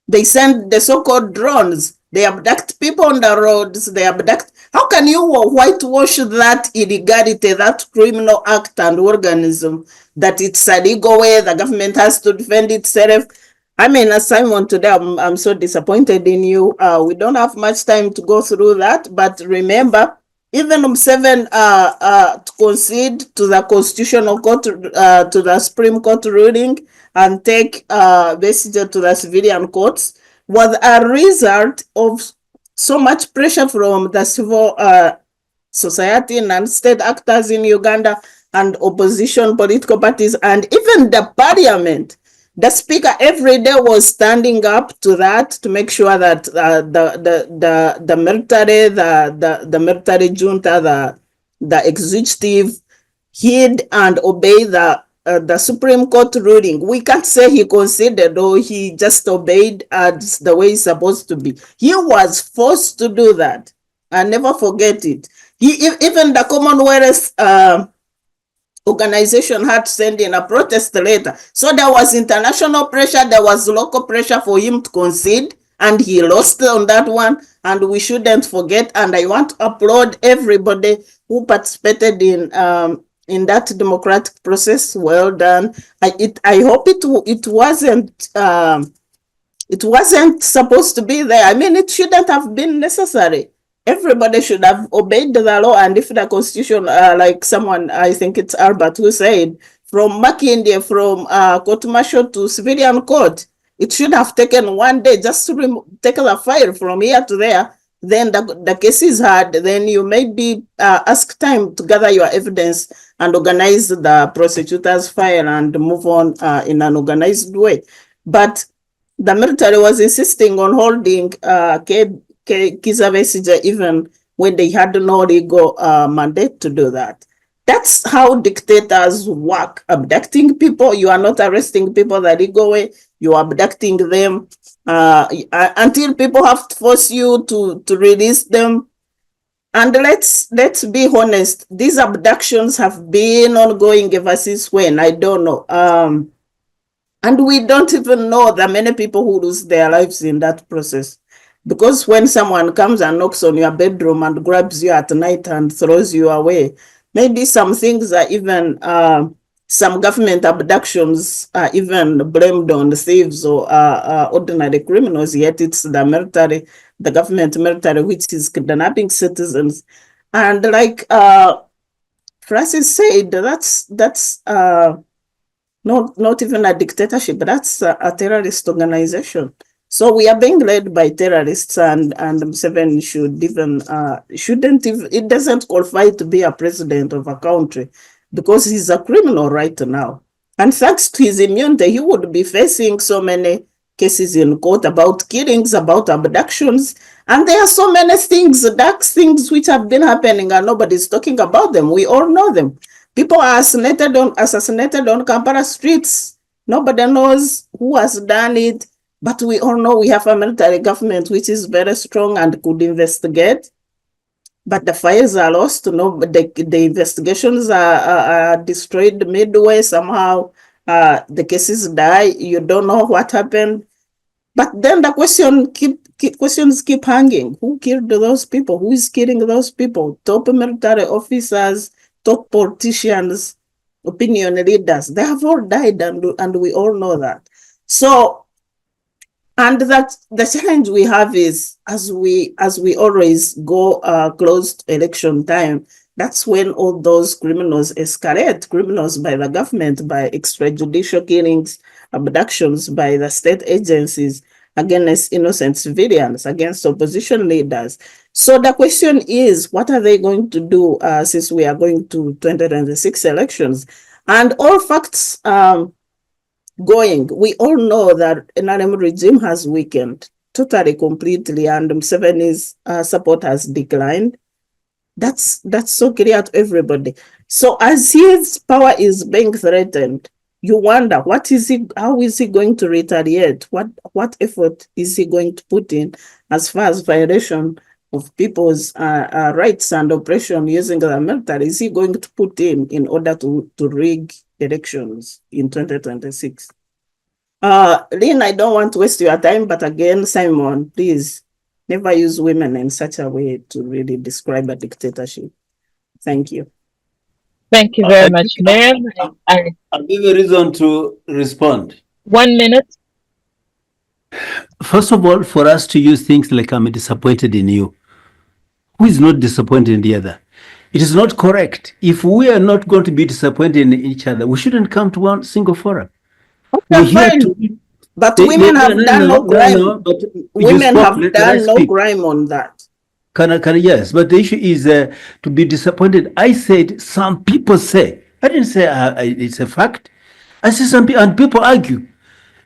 they send the so-called drones, they abduct people on the roads, they abduct. How can you whitewash that illegality, that criminal act and organism, that it's a legal way, the government has to defend itself? I mean, as Simon, today I'm so disappointed in you. We don't have much time to go through that, but remember, even Museveni to concede to the Constitutional Court, to the Supreme Court ruling, and take Besigye to the civilian courts was a result of so much pressure from the civil society and state actors in Uganda and opposition political parties and even the parliament. The speaker every day was standing up to that to make sure that the military, the military junta, the executive heed and obey the Supreme Court ruling. We can't say he considered or he just obeyed as the way it's supposed to be. He was forced to do that. I never forget it. Even the Commonwealth organization had to send in a protest letter. So there was international pressure, there was local pressure for him to concede, and he lost on that one, and we shouldn't forget. And I want to applaud everybody who participated in that democratic process. Well done. I hope it wasn't supposed to be there. I mean, it shouldn't have been necessary. Everybody should have obeyed the law, and if the constitution, like someone, I think it's Albert who said, from Makindye, from court martial to civilian court, it should have taken 1 day just to take the file from here to there. Then the case is hard. Then you maybe ask time to gather your evidence and organize the prosecutor's file and move on in an organized way. But the military was insisting on holding Kiiza Besigye even when they had no legal mandate to do that. That's how dictators work. Abducting people, you are not arresting people the legal way, you are abducting them until people have to force you to release them. And let's be honest, these abductions have been ongoing ever since when? I don't know. And we don't even know the many people who lose their lives in that process. Because when someone comes and knocks on your bedroom and grabs you at night and throws you away, maybe some things are even, some government abductions are even blamed on thieves or ordinary criminals, yet it's the military, the government military, which is kidnapping citizens. And like Francis said, that's not even a dictatorship, that's a terrorist organization. So we are being led by terrorists, and Museveni shouldn't even, it doesn't qualify to be a president of a country because he's a criminal right now. And thanks to his immunity, he would be facing so many cases in court about killings, about abductions. And there are so many things, dark things which have been happening and nobody's talking about them. We all know them. People are assassinated on Kampala streets. Nobody knows who has done it. But we all know we have a military government which is very strong and could investigate. But the files are lost. The investigations are destroyed midway somehow. The cases die. You don't know what happened. But then the questions keep hanging. Who killed those people? Who is killing those people? Top military officers, top politicians, opinion leaders. They have all died, and we all know that. So. And that the challenge we have is, as we always go close to election time, that's when all those criminals escalate. Criminals by the government, by extrajudicial killings, abductions by the state agencies against innocent civilians, against opposition leaders. So the question is, what are they going to do since we are going to 2026 elections? And all facts going, we all know that NRM regime has weakened. totally, completely, and Museveni's support has declined. That's so clear to everybody. So as his power is being threatened, you wonder how is he going to retaliate? What effort is he going to put in as far as violation of people's rights and oppression using the military? Is he going to put in order to rig elections in 2026? Lynn, I don't want to waste your time, but again, Simon, please never use women in such a way to really describe a dictatorship. Thank you. Thank you very much, Miriam. I'll give a reason to respond. 1 minute. First of all, for us to use things like "I'm disappointed in you," who is not disappointed in the other? It is not correct. If we are not going to be disappointed in each other, we shouldn't come to one single forum. Okay, fine. But women have done no crime. Women have done no crime on that. Yes, but the issue is to be disappointed. I said some people say. I didn't say it's a fact. I said some people, and people argue.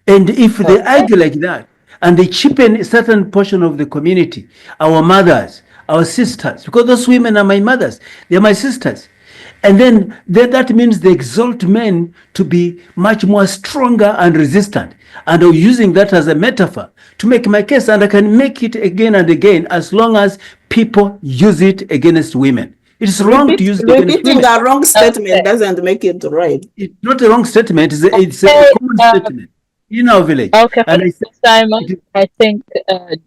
And if they argue like that, and they cheapen a certain portion of the community, our mothers, our sisters, because those women are my mothers, they're my sisters. And then that means they exalt men to be much more stronger and resistant. And I'm using that as a metaphor to make my case, and I can make it again and again as long as people use it against women. It's wrong to use it against women. Repeating a wrong statement doesn't make it right. It's not a wrong statement, it's a common statement in our village. Okay, and Simon, I think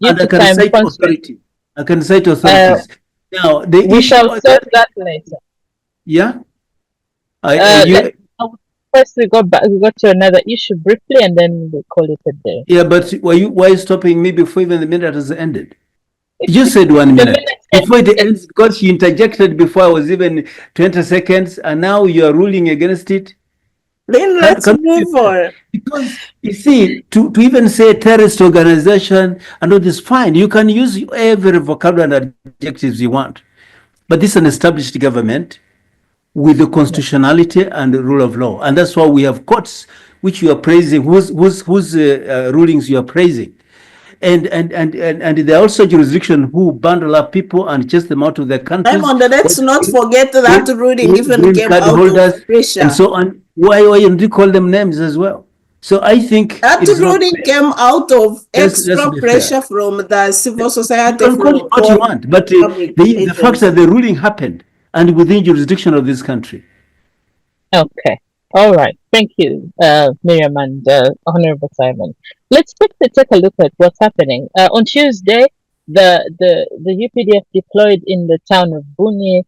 due to time constraints, I can cite authorities. Now, we shall solve that later. Yeah. First, we go to another issue briefly, and then we call it a day. Yeah, but why are you stopping me before even the minute has ended? You said 1 minute before it ends, because you interjected before I was even 20 seconds, and now you are ruling against it. Then let's move on. Because you see, to even say terrorist organization and all this, fine. You can use every vocabulary and adjectives you want, but this is an established government with the constitutionality and the rule of law, and that's why we have courts which you are praising, whose rulings you are praising, and there are also jurisdictions who bundle up people and chase them out of their countries. Let's not forget that ruling even came out of pressure and so on. Why don't you call them names as well? So I think that ruling came out of extra pressure from the civil society. You can call it what you want, but the fact that the ruling happened and within jurisdiction of this country. Okay. All right. Thank you, Miriam and Honorable Simon. Let's quickly take a look at what's happening. On Tuesday, the UPDF deployed in the town of Bunia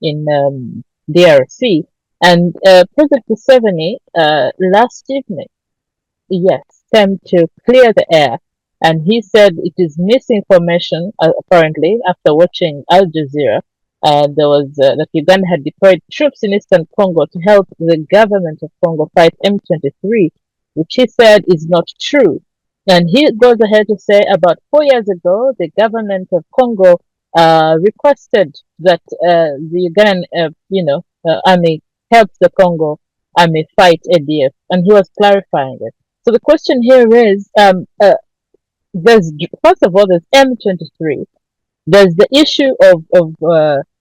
in DRC, and President Museveni last evening, came to clear the air. And he said it is misinformation, apparently, after watching Al Jazeera. There was that Uganda had deployed troops in Eastern Congo to help the government of Congo fight M23, which he said is not true. And he goes ahead to say about 4 years ago, the government of Congo requested that the Ugandan army help the Congo army fight ADF, and he was clarifying it. So the question here is, first of all, there's M23. There's the issue of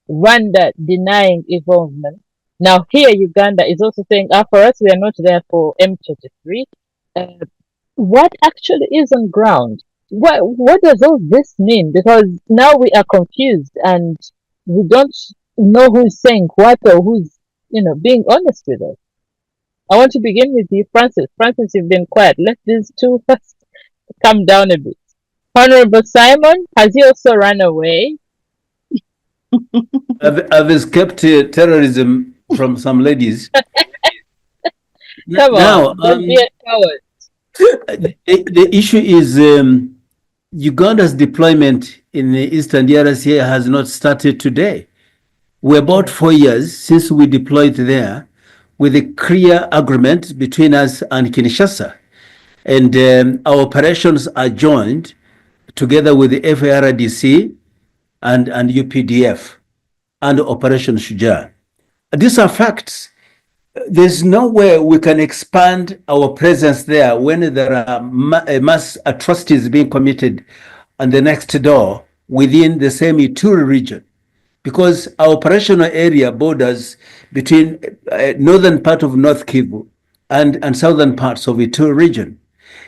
Rwanda denying involvement. Now here, Uganda is also saying, for us, we are not there for M23. What actually is on ground? What does all this mean? Because now we are confused and we don't know who's saying what or who's, being honest with us. I want to begin with you, Francis. Francis, you've been quiet. Let these two first calm down a bit. Honorable Simon, has he also run away? I've escaped terrorism from some ladies. Come on, don't be a coward. The issue is Uganda's deployment in the Eastern DRC has not started today. We're about 4 years since we deployed there with a clear agreement between us and Kinshasa. And our operations are joined together with the FARDC and UPDF and Operation Shujaa. These are facts. there's no way we can expand our presence there when there are mass atrocities being committed on the next door within the same Ituri region, because our operational area borders between northern part of North Kivu and southern parts of Ituri region.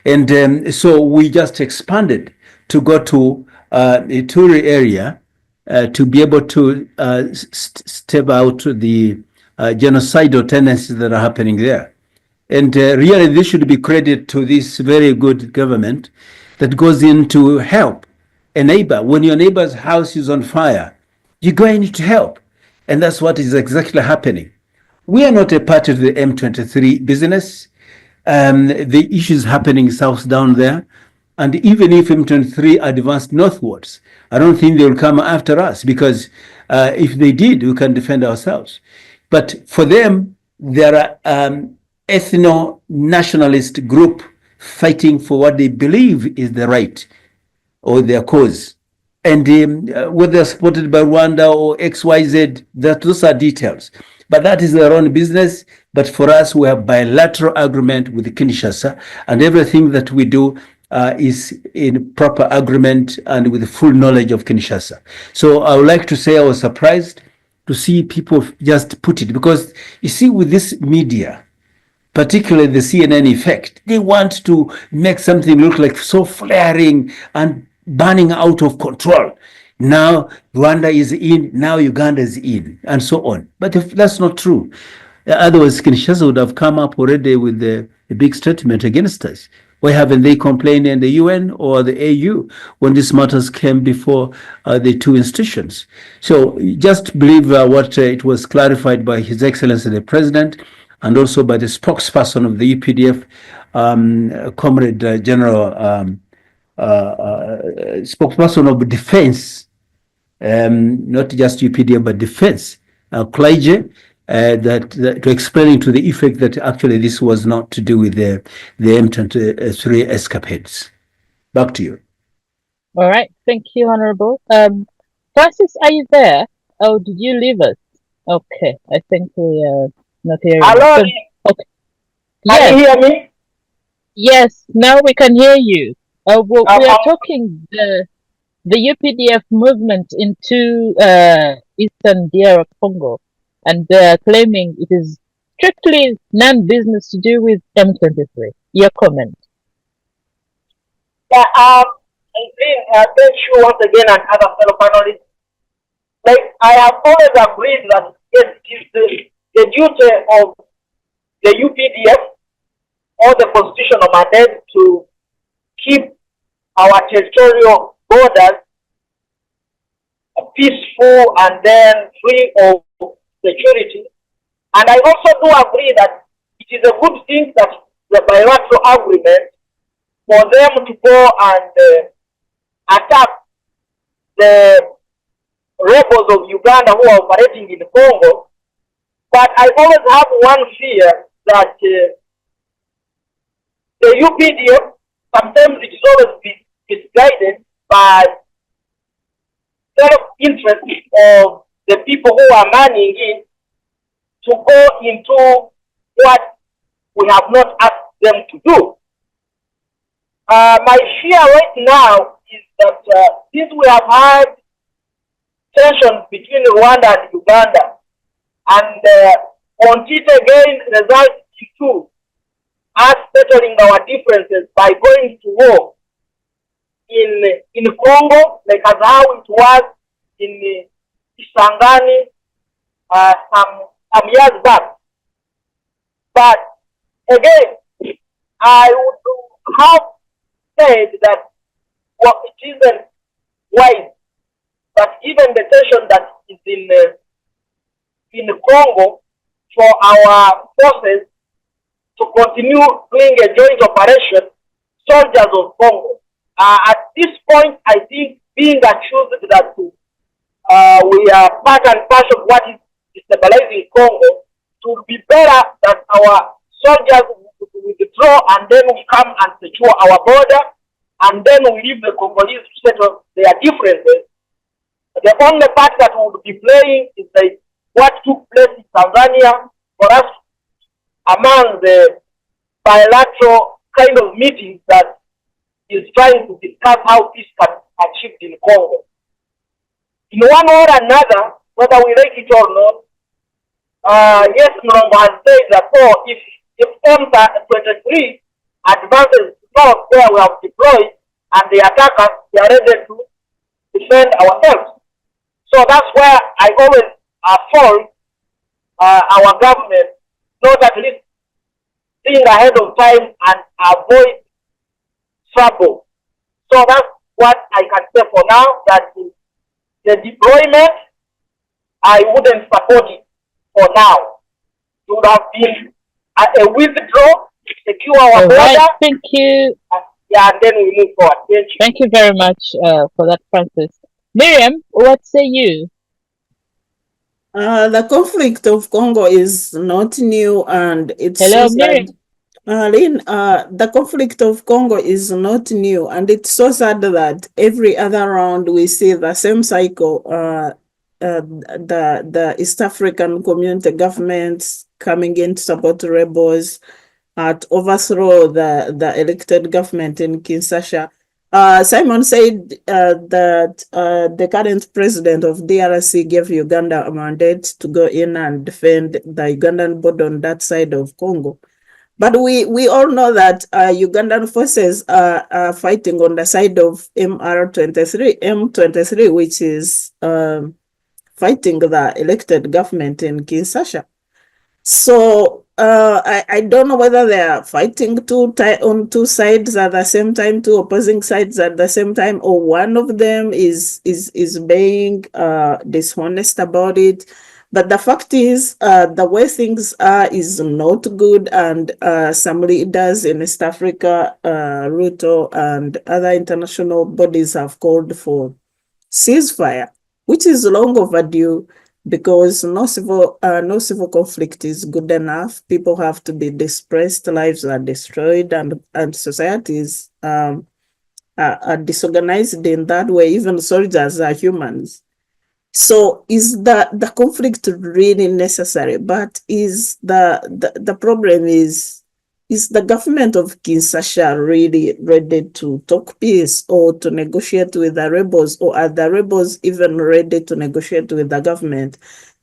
And so we just expanded to go to Ituri area to be able to step out the genocidal tendencies that are happening there. And really, this should be credit to this very good government that goes in to help a neighbor. When your neighbor's house is on fire, you go in to help. And that's what is exactly happening. We are not a part of the M23 business. The issues happening south down there. And even if M23 advanced northwards, I don't think they will come after us, because if they did, we can defend ourselves. But for them, there are ethno-nationalist group fighting for what they believe is the right or their cause. And whether they're supported by Rwanda or XYZ, those are details. But that is their own business. But for us, we have bilateral agreement with Kinshasa, and everything that we do is in proper agreement and with full knowledge of Kinshasa. So I would like to say I was surprised to see people just put it, because you see, with this media, particularly the CNN effect, they want to make something look like so flaring and burning out of control. Now Rwanda is in, now Uganda is in, and so on. But if that's not true, otherwise Kinshasa would have come up already with a big statement against us. Why haven't they complained in the UN or the AU when these matters came before the two institutions? So just believe what it was clarified by His Excellency the President, and also by the spokesperson of the UPDF, Comrade General, spokesperson of defense, not just UPDF, but defense, Klaije, that to explaining to the effect that actually this was not to do with the M23 escapades. Back to you. All right, thank you, Honorable. Francis, are you there? Oh, did you leave us? Okay, I think we are not hearing. Hello. Okay. Can you hear me? Yes, now we can hear you. We are talking the UPDF movement into Eastern DR Congo, and they're claiming it is strictly non-business to do with M23. Your comment? Yeah, thank you once again and other fellow panelists. Like, I have always agreed that yes, it is the duty of the UPDF or the constitutional mandate to keep our territorial borders peaceful and then free of security. And I also do agree that it is a good thing that the bilateral agreement for them to go and attack the rebels of Uganda who are operating in Congo. But I always have one fear that the UPDF, sometimes it is always misguided by self-interest of the people who are manning it to go into what we have not asked them to do. My fear right now is that since we have had tensions between Rwanda and Uganda, and on it again results into us settling our differences by going to war in Congo, like as how it was in Isangani some years back. But again, I would have said that it isn't wise that even the tension that is in Congo for our forces to continue doing a joint operation, soldiers of Congo. At this point, I think being accused that we are part and parcel of what is destabilizing Congo, it would be better that our soldiers withdraw and then we come and secure our border, and then we leave the Congolese to settle their differences. The only part that we would be playing is like what took place in Tanzania for us among the bilateral kind of meetings that is trying to discuss how peace can be achieved in Congo. In one or another, whether we like it or not, yes, Mulongo has said that, oh, if M23 advances north where we have deployed and they attack us, we are ready to defend ourselves. So that's where I always fault our government, not at least think ahead of time and avoid trouble. So that's what I can say for now, that the deployment, I wouldn't support it for now. It would have been a withdraw, secure our border. Right, thank you. Yeah, and then we move forward. Thank you. Thank you very much for that, Francis. Miriam, what say you? The conflict of Congo is not new, and it's Hello, so Miriam. sad. Lynn, the conflict of Congo is not new, and it's so sad that every other round we see the same cycle. The East African community governments coming in to support rebels, to overthrow the elected government in Kinshasa. Simon said that the current president of DRC gave Uganda a mandate to go in and defend the Ugandan border on that side of Congo. But we all know that Ugandan forces are fighting on the side of M23, which is fighting the elected government in Kinshasa. So I don't know whether they are fighting on two sides at the same time, two opposing sides at the same time, or one of them is being dishonest about it. But the fact is, the way things are is not good, and some leaders in East Africa, Ruto and other international bodies have called for ceasefire, which is long overdue, because no civil conflict is good enough. People have to be displaced, lives are destroyed, and societies are disorganized in that way. Even soldiers are humans. So is the conflict really necessary? But is the problem is the government of Kinshasa really ready to talk peace or to negotiate with the rebels, or are the rebels even ready to negotiate with the government?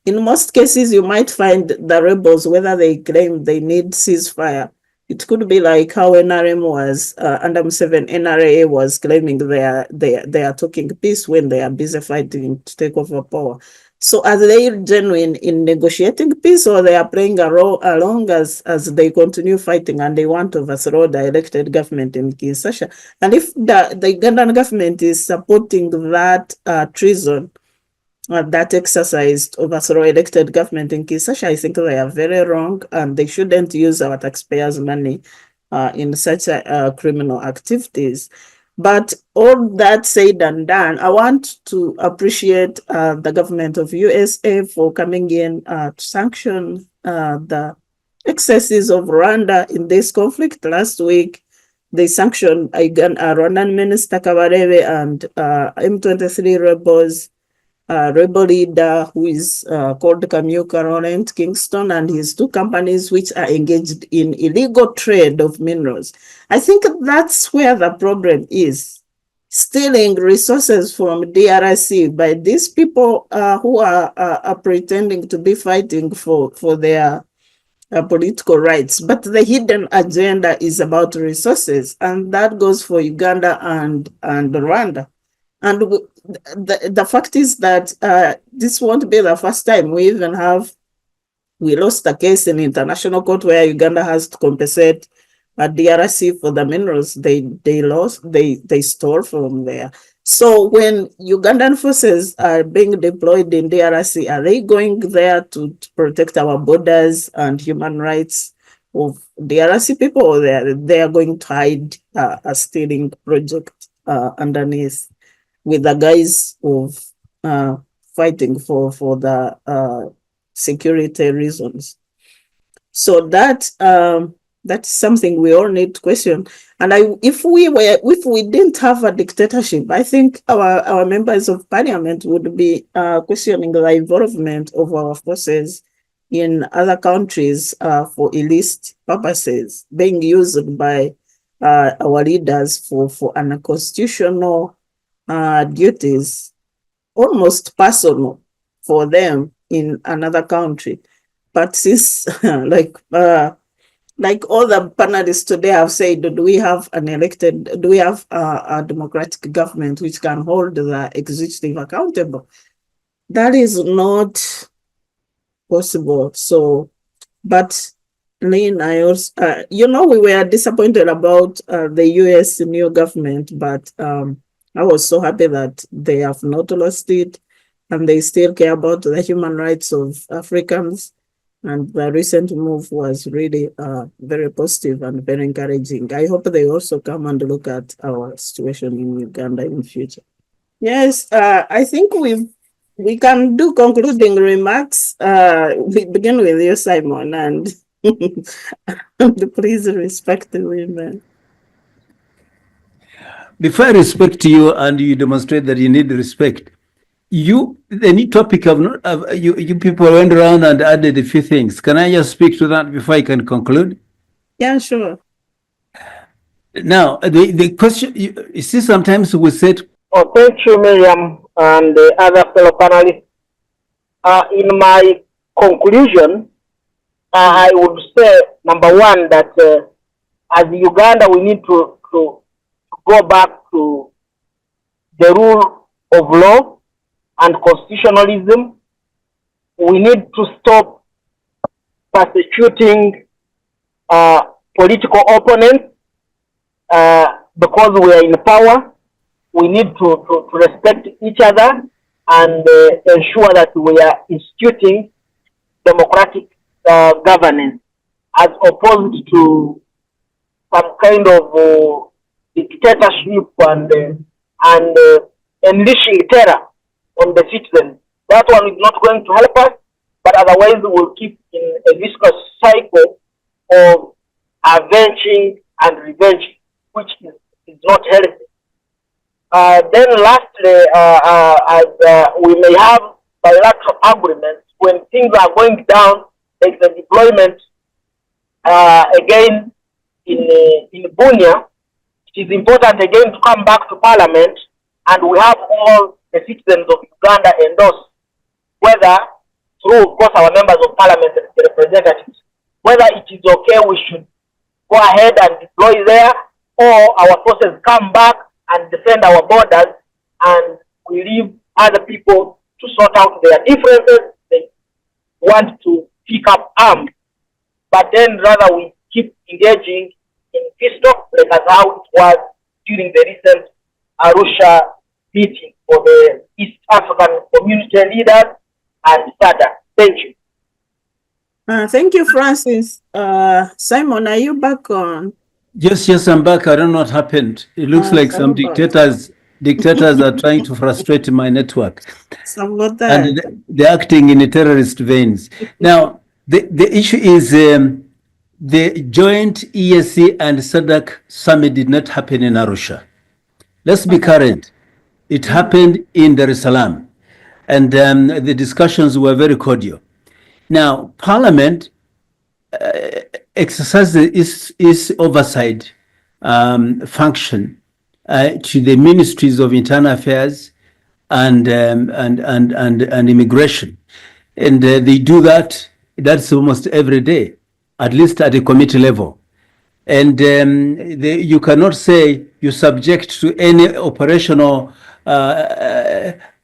In most cases, you might find the rebels, whether they claim they need ceasefire, it could be like how NRM was, under M7 NRA was claiming they are talking peace when they are busy fighting to take over power. So are they genuine in negotiating peace, or they are playing along as they continue fighting and they want to overthrow the elected government in Kinshasa? And if the Ugandan government is supporting that treason, that exercise to overthrow elected government in Kinshasa, I think they are very wrong, and they shouldn't use our taxpayers' money in such criminal activities. But all that said and done, I want to appreciate the government of USA for coming in to sanction the excesses of Rwanda in this conflict. Last week, they sanctioned Rwandan Minister Kabarebe and M23 rebels, rebel leader who is called Kamuhanda Kingston, and his two companies which are engaged in illegal trade of minerals. I think that's where the problem is. Stealing resources from DRC by these people who are pretending to be fighting for their political rights, but the hidden agenda is about resources, and that goes for Uganda and Rwanda. And the fact is that this won't be the first time. We lost a case in international court where Uganda has to compensate DRC for the minerals they stole from there. So when Ugandan forces are being deployed in DRC, are they going there to protect our borders and human rights of DRC people, or they are going to hide a stealing project underneath, with the guise of fighting for the security reasons? So that's something we all need to question. And if we didn't have a dictatorship, I think our members of parliament would be questioning the involvement of our forces in other countries for illicit purposes, being used by our leaders for unconstitutional duties, almost personal for them in another country. But since like all the panelists today have said, do we have a democratic government which can hold the executive accountable? That is not possible. So, but Lynn, I also, we were disappointed about the US new government, but I was so happy that they have not lost it and they still care about the human rights of Africans. And the recent move was really very positive and very encouraging. I hope they also come and look at our situation in Uganda in future. Yes, I think we can do concluding remarks. We begin with you, Simon, and please respect the women. Before I respect you and you demonstrate that you need respect, the new topic of you people went around and added a few things. Can I just speak to that before I can conclude? Yeah, sure. Now, the question, you see, sometimes we said... Oh, thank you, Miriam, and the other fellow panelists. In my conclusion, I would say, number one, that as Uganda, we need to go back to the rule of law and constitutionalism. We need to stop persecuting political opponents because we are in power. We need to respect each other and ensure that we are instituting democratic governance as opposed to some kind of dictatorship and unleashing terror on the citizens. That one is not going to help us, but otherwise we will keep in a vicious cycle of avenging and revenge, which is not healthy. Then lastly, we may have bilateral agreements when things are going down, like the deployment again in Bunia. It is important again to come back to Parliament, and we have all the citizens of Uganda endorse, whether through, of course, our members of Parliament, the representatives, whether it is okay we should go ahead and deploy there, or our forces come back and defend our borders, and we leave other people to sort out their differences. They want to pick up arms, but then rather we keep engaging in peace talk, like as how it was during the recent Arusha meeting for the East African community leaders and SADC. Thank you. Thank you, Francis. Simon, are you back on? Yes, I'm back. I don't know what happened. It looks like some dictators are trying to frustrate my network. And they're acting in a terrorist veins. Now, the issue is the joint EAC and SADC summit did not happen in Arusha. Let's be current. It happened in Dar es Salaam. And the discussions were very cordial. Now, Parliament exercises its oversight function to the ministries of internal affairs and immigration, and they do that. That's almost every day, at least at a committee level. And you cannot say you subject to any operational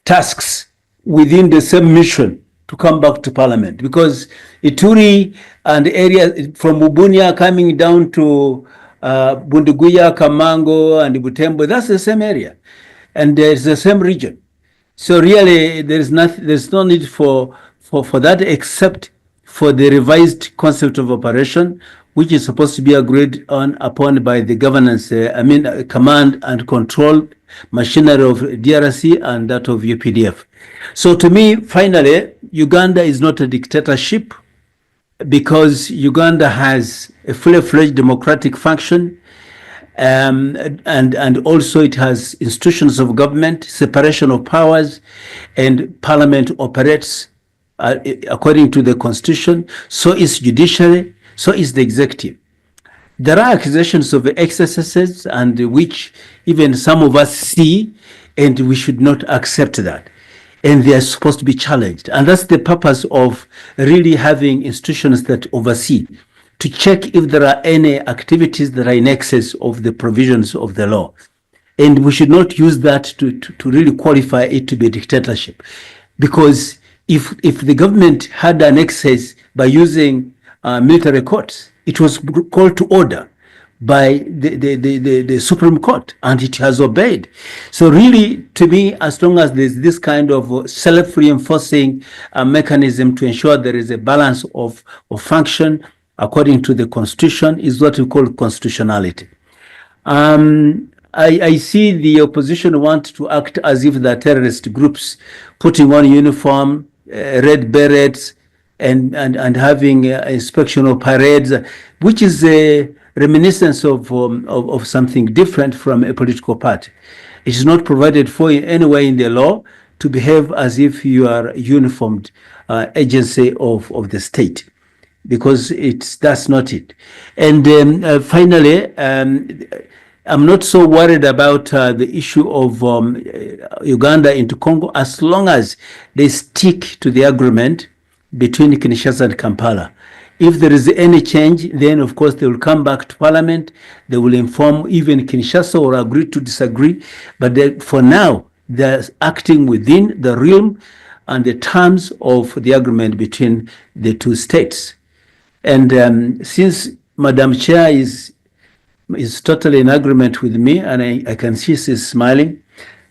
tasks within the same mission to come back to Parliament, because Ituri and the area from Bunia coming down to Bunduguya, Kamango, and Butembo, that's the same area, and it's the same region. So really, there's no need for that, except for the revised concept of operation, which is supposed to be agreed upon by the governance, command and control machinery of DRC and that of UPDF. So to me, finally, Uganda is not a dictatorship, because Uganda has a fully-fledged democratic function, and also it has institutions of government, separation of powers, and Parliament operates according to the constitution, so is judiciary, so is the executive. There are accusations of excesses and which even some of us see, and we should not accept that. And they are supposed to be challenged. And that's the purpose of really having institutions that oversee, to check if there are any activities that are in excess of the provisions of the law. And we should not use that to really qualify it to be a dictatorship. Because if the government had an excess by using military courts, it was called to order by the Supreme Court, and it has obeyed. So really, to me, as long as there's this kind of self-reinforcing mechanism to ensure there is a balance of function according to the Constitution, is what we call constitutionality. I see the opposition want to act as if they're terrorist groups, putting on uniform, red berets, and having inspectional parades, which is a reminiscence of something different from a political party. It is not provided for in any way in the law to behave as if you are a uniformed agency of the state, because that's not it. And finally, I'm not so worried about the issue of Uganda into Congo, as long as they stick to the agreement between Kinshasa and Kampala. If there is any change, then of course they will come back to Parliament. They will inform even Kinshasa or agree to disagree. But for now, they're acting within the realm and the terms of the agreement between the two states. And since Madam Chair is totally in agreement with me, and I can see she's smiling.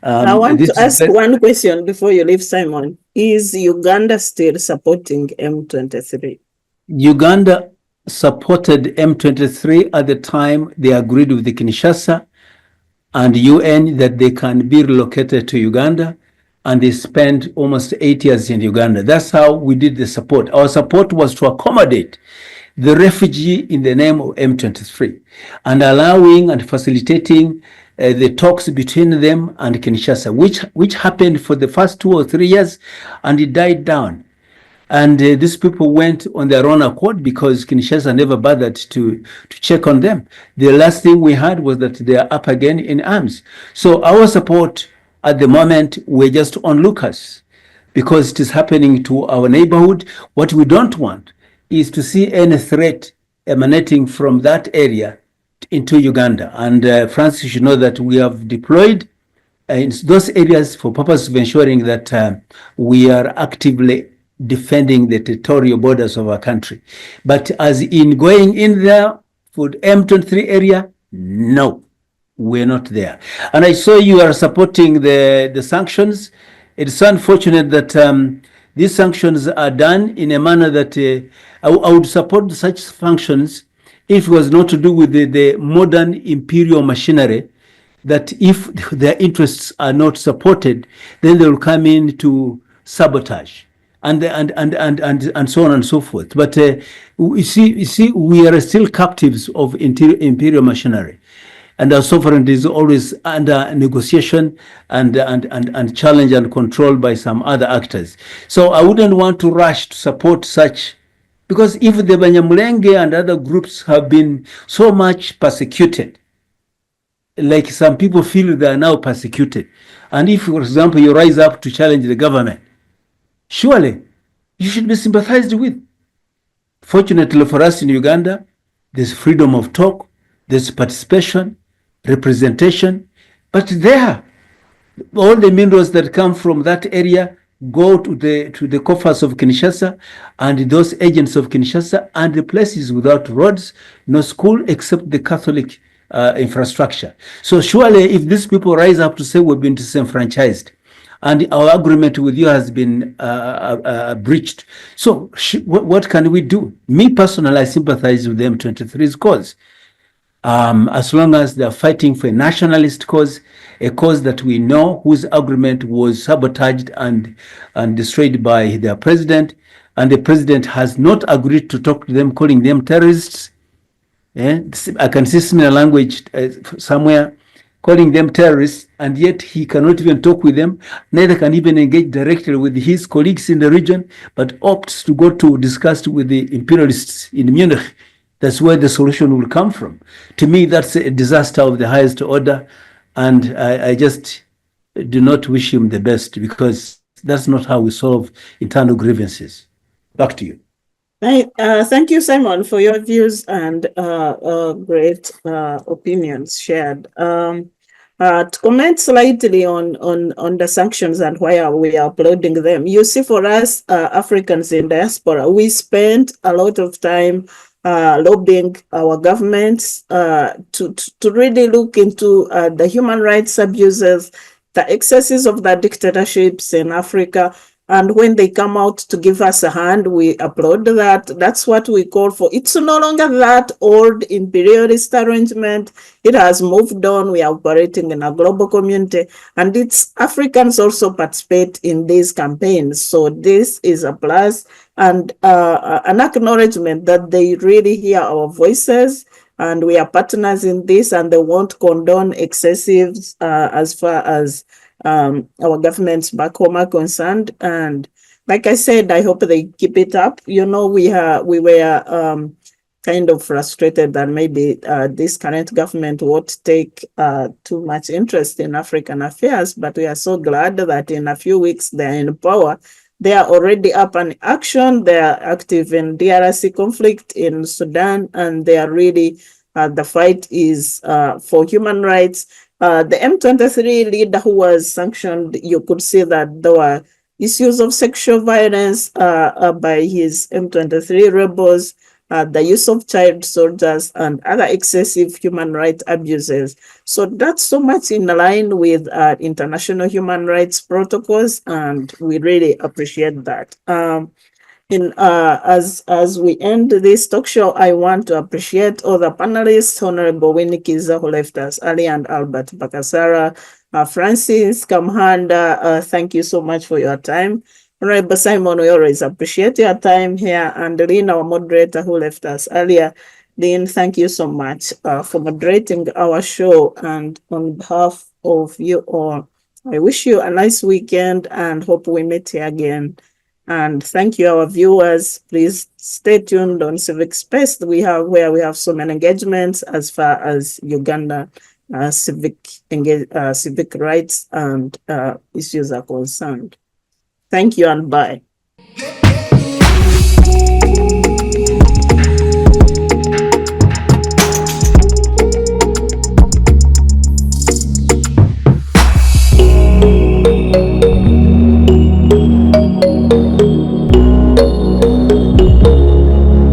I want to ask one question before you leave, Simon. Is Uganda still supporting M23? Uganda supported M23 at the time they agreed with the Kinshasa and UN that they can be relocated to Uganda, and they spent almost 8 years in Uganda. That's how we did the support. Our support was to accommodate the refugee in the name of M23 and allowing and facilitating the talks between them and Kinshasa, which happened for the first 2 or 3 years, and it died down. And these people went on their own accord because Kinshasa never bothered to check on them. The last thing we had was that they are up again in arms. So our support at the moment, we're just onlookers because it is happening to our neighborhood. What we don't want is to see any threat emanating from that area into Uganda. And Francis, you should know that we have deployed in those areas for purpose of ensuring that we are actively defending the territorial borders of our country. But as in going in there for M23 area, no, we're not there. And I saw you are supporting the sanctions. It's unfortunate that these sanctions are done in a manner that I would support such sanctions if it was not to do with the modern imperial machinery, that if their interests are not supported, then they will come in to sabotage and so on and so forth. But you see, we are still captives of imperial machinery, and our sovereignty is always under negotiation and challenge and controlled by some other actors. So I wouldn't want to rush to support such, because if the Banyamulenge and other groups have been so much persecuted, like some people feel they are now persecuted, and if, for example, you rise up to challenge the government, surely you should be sympathized with. Fortunately for us in Uganda, there's freedom of talk, there's participation, representation, but there, all the minerals that come from that area go to the coffers of Kinshasa and those agents of Kinshasa, and the places without roads, no school except the Catholic infrastructure. So surely if these people rise up to say we've been disenfranchised and our agreement with you has been breached, so what can we do? Me personally, I sympathize with the M23's cause. As long as they're fighting for a nationalist cause, a cause that we know whose agreement was sabotaged and destroyed by their president, and the president has not agreed to talk to them, calling them terrorists. I can see similar language somewhere. calling them terrorists, and yet he cannot even talk with them, neither can even engage directly with his colleagues in the region, but opts to go to discuss with the imperialists in Munich. That's where the solution will come from. To me, that's a disaster of the highest order, and I just do not wish him the best, because that's not how we solve internal grievances. Back to you. Thank you, Simon, for your views and great opinions shared. To comment slightly on the sanctions and why we are uploading them, you see, for us Africans in diaspora, we spend a lot of time lobbying our governments to really look into the human rights abuses, the excesses of the dictatorships in Africa. And when they come out to give us a hand, we applaud that. That's what we call for. It's no longer that old imperialist arrangement. It has moved on. We are operating in a global community, and it's Africans also participate in these campaigns. So this is a plus and an acknowledgement that they really hear our voices, and we are partners in this, and they won't condone excessives as far as our governments back home are concerned. And like I said, I hope they keep it up. You know, we were kind of frustrated that maybe this current government won't take too much interest in African affairs, but we are so glad that in a few weeks they're in power. They are already up and action. They are active in DRC conflict in Sudan, and they are really, the fight is for human rights. The M23 leader who was sanctioned, you could see that there were issues of sexual violence by his M23 rebels, the use of child soldiers, and other excessive human rights abuses. So that's so much in line with international human rights protocols, and we really appreciate that. As we end this talk show, I want to appreciate all the panelists, Honorable Winnie Kiiza, who left us early, and Albert Bakasara, Francis, Kamuhanda, thank you so much for your time. Honorable Simon, we always appreciate your time here, and Lynn, our moderator, who left us earlier. Lynn, thank you so much for moderating our show, and on behalf of you all, I wish you a nice weekend and hope we meet here again. And thank you, our viewers. Please stay tuned on Civic Space. Where we have so many engagements as far as Uganda civic rights and issues are concerned. Thank you and bye.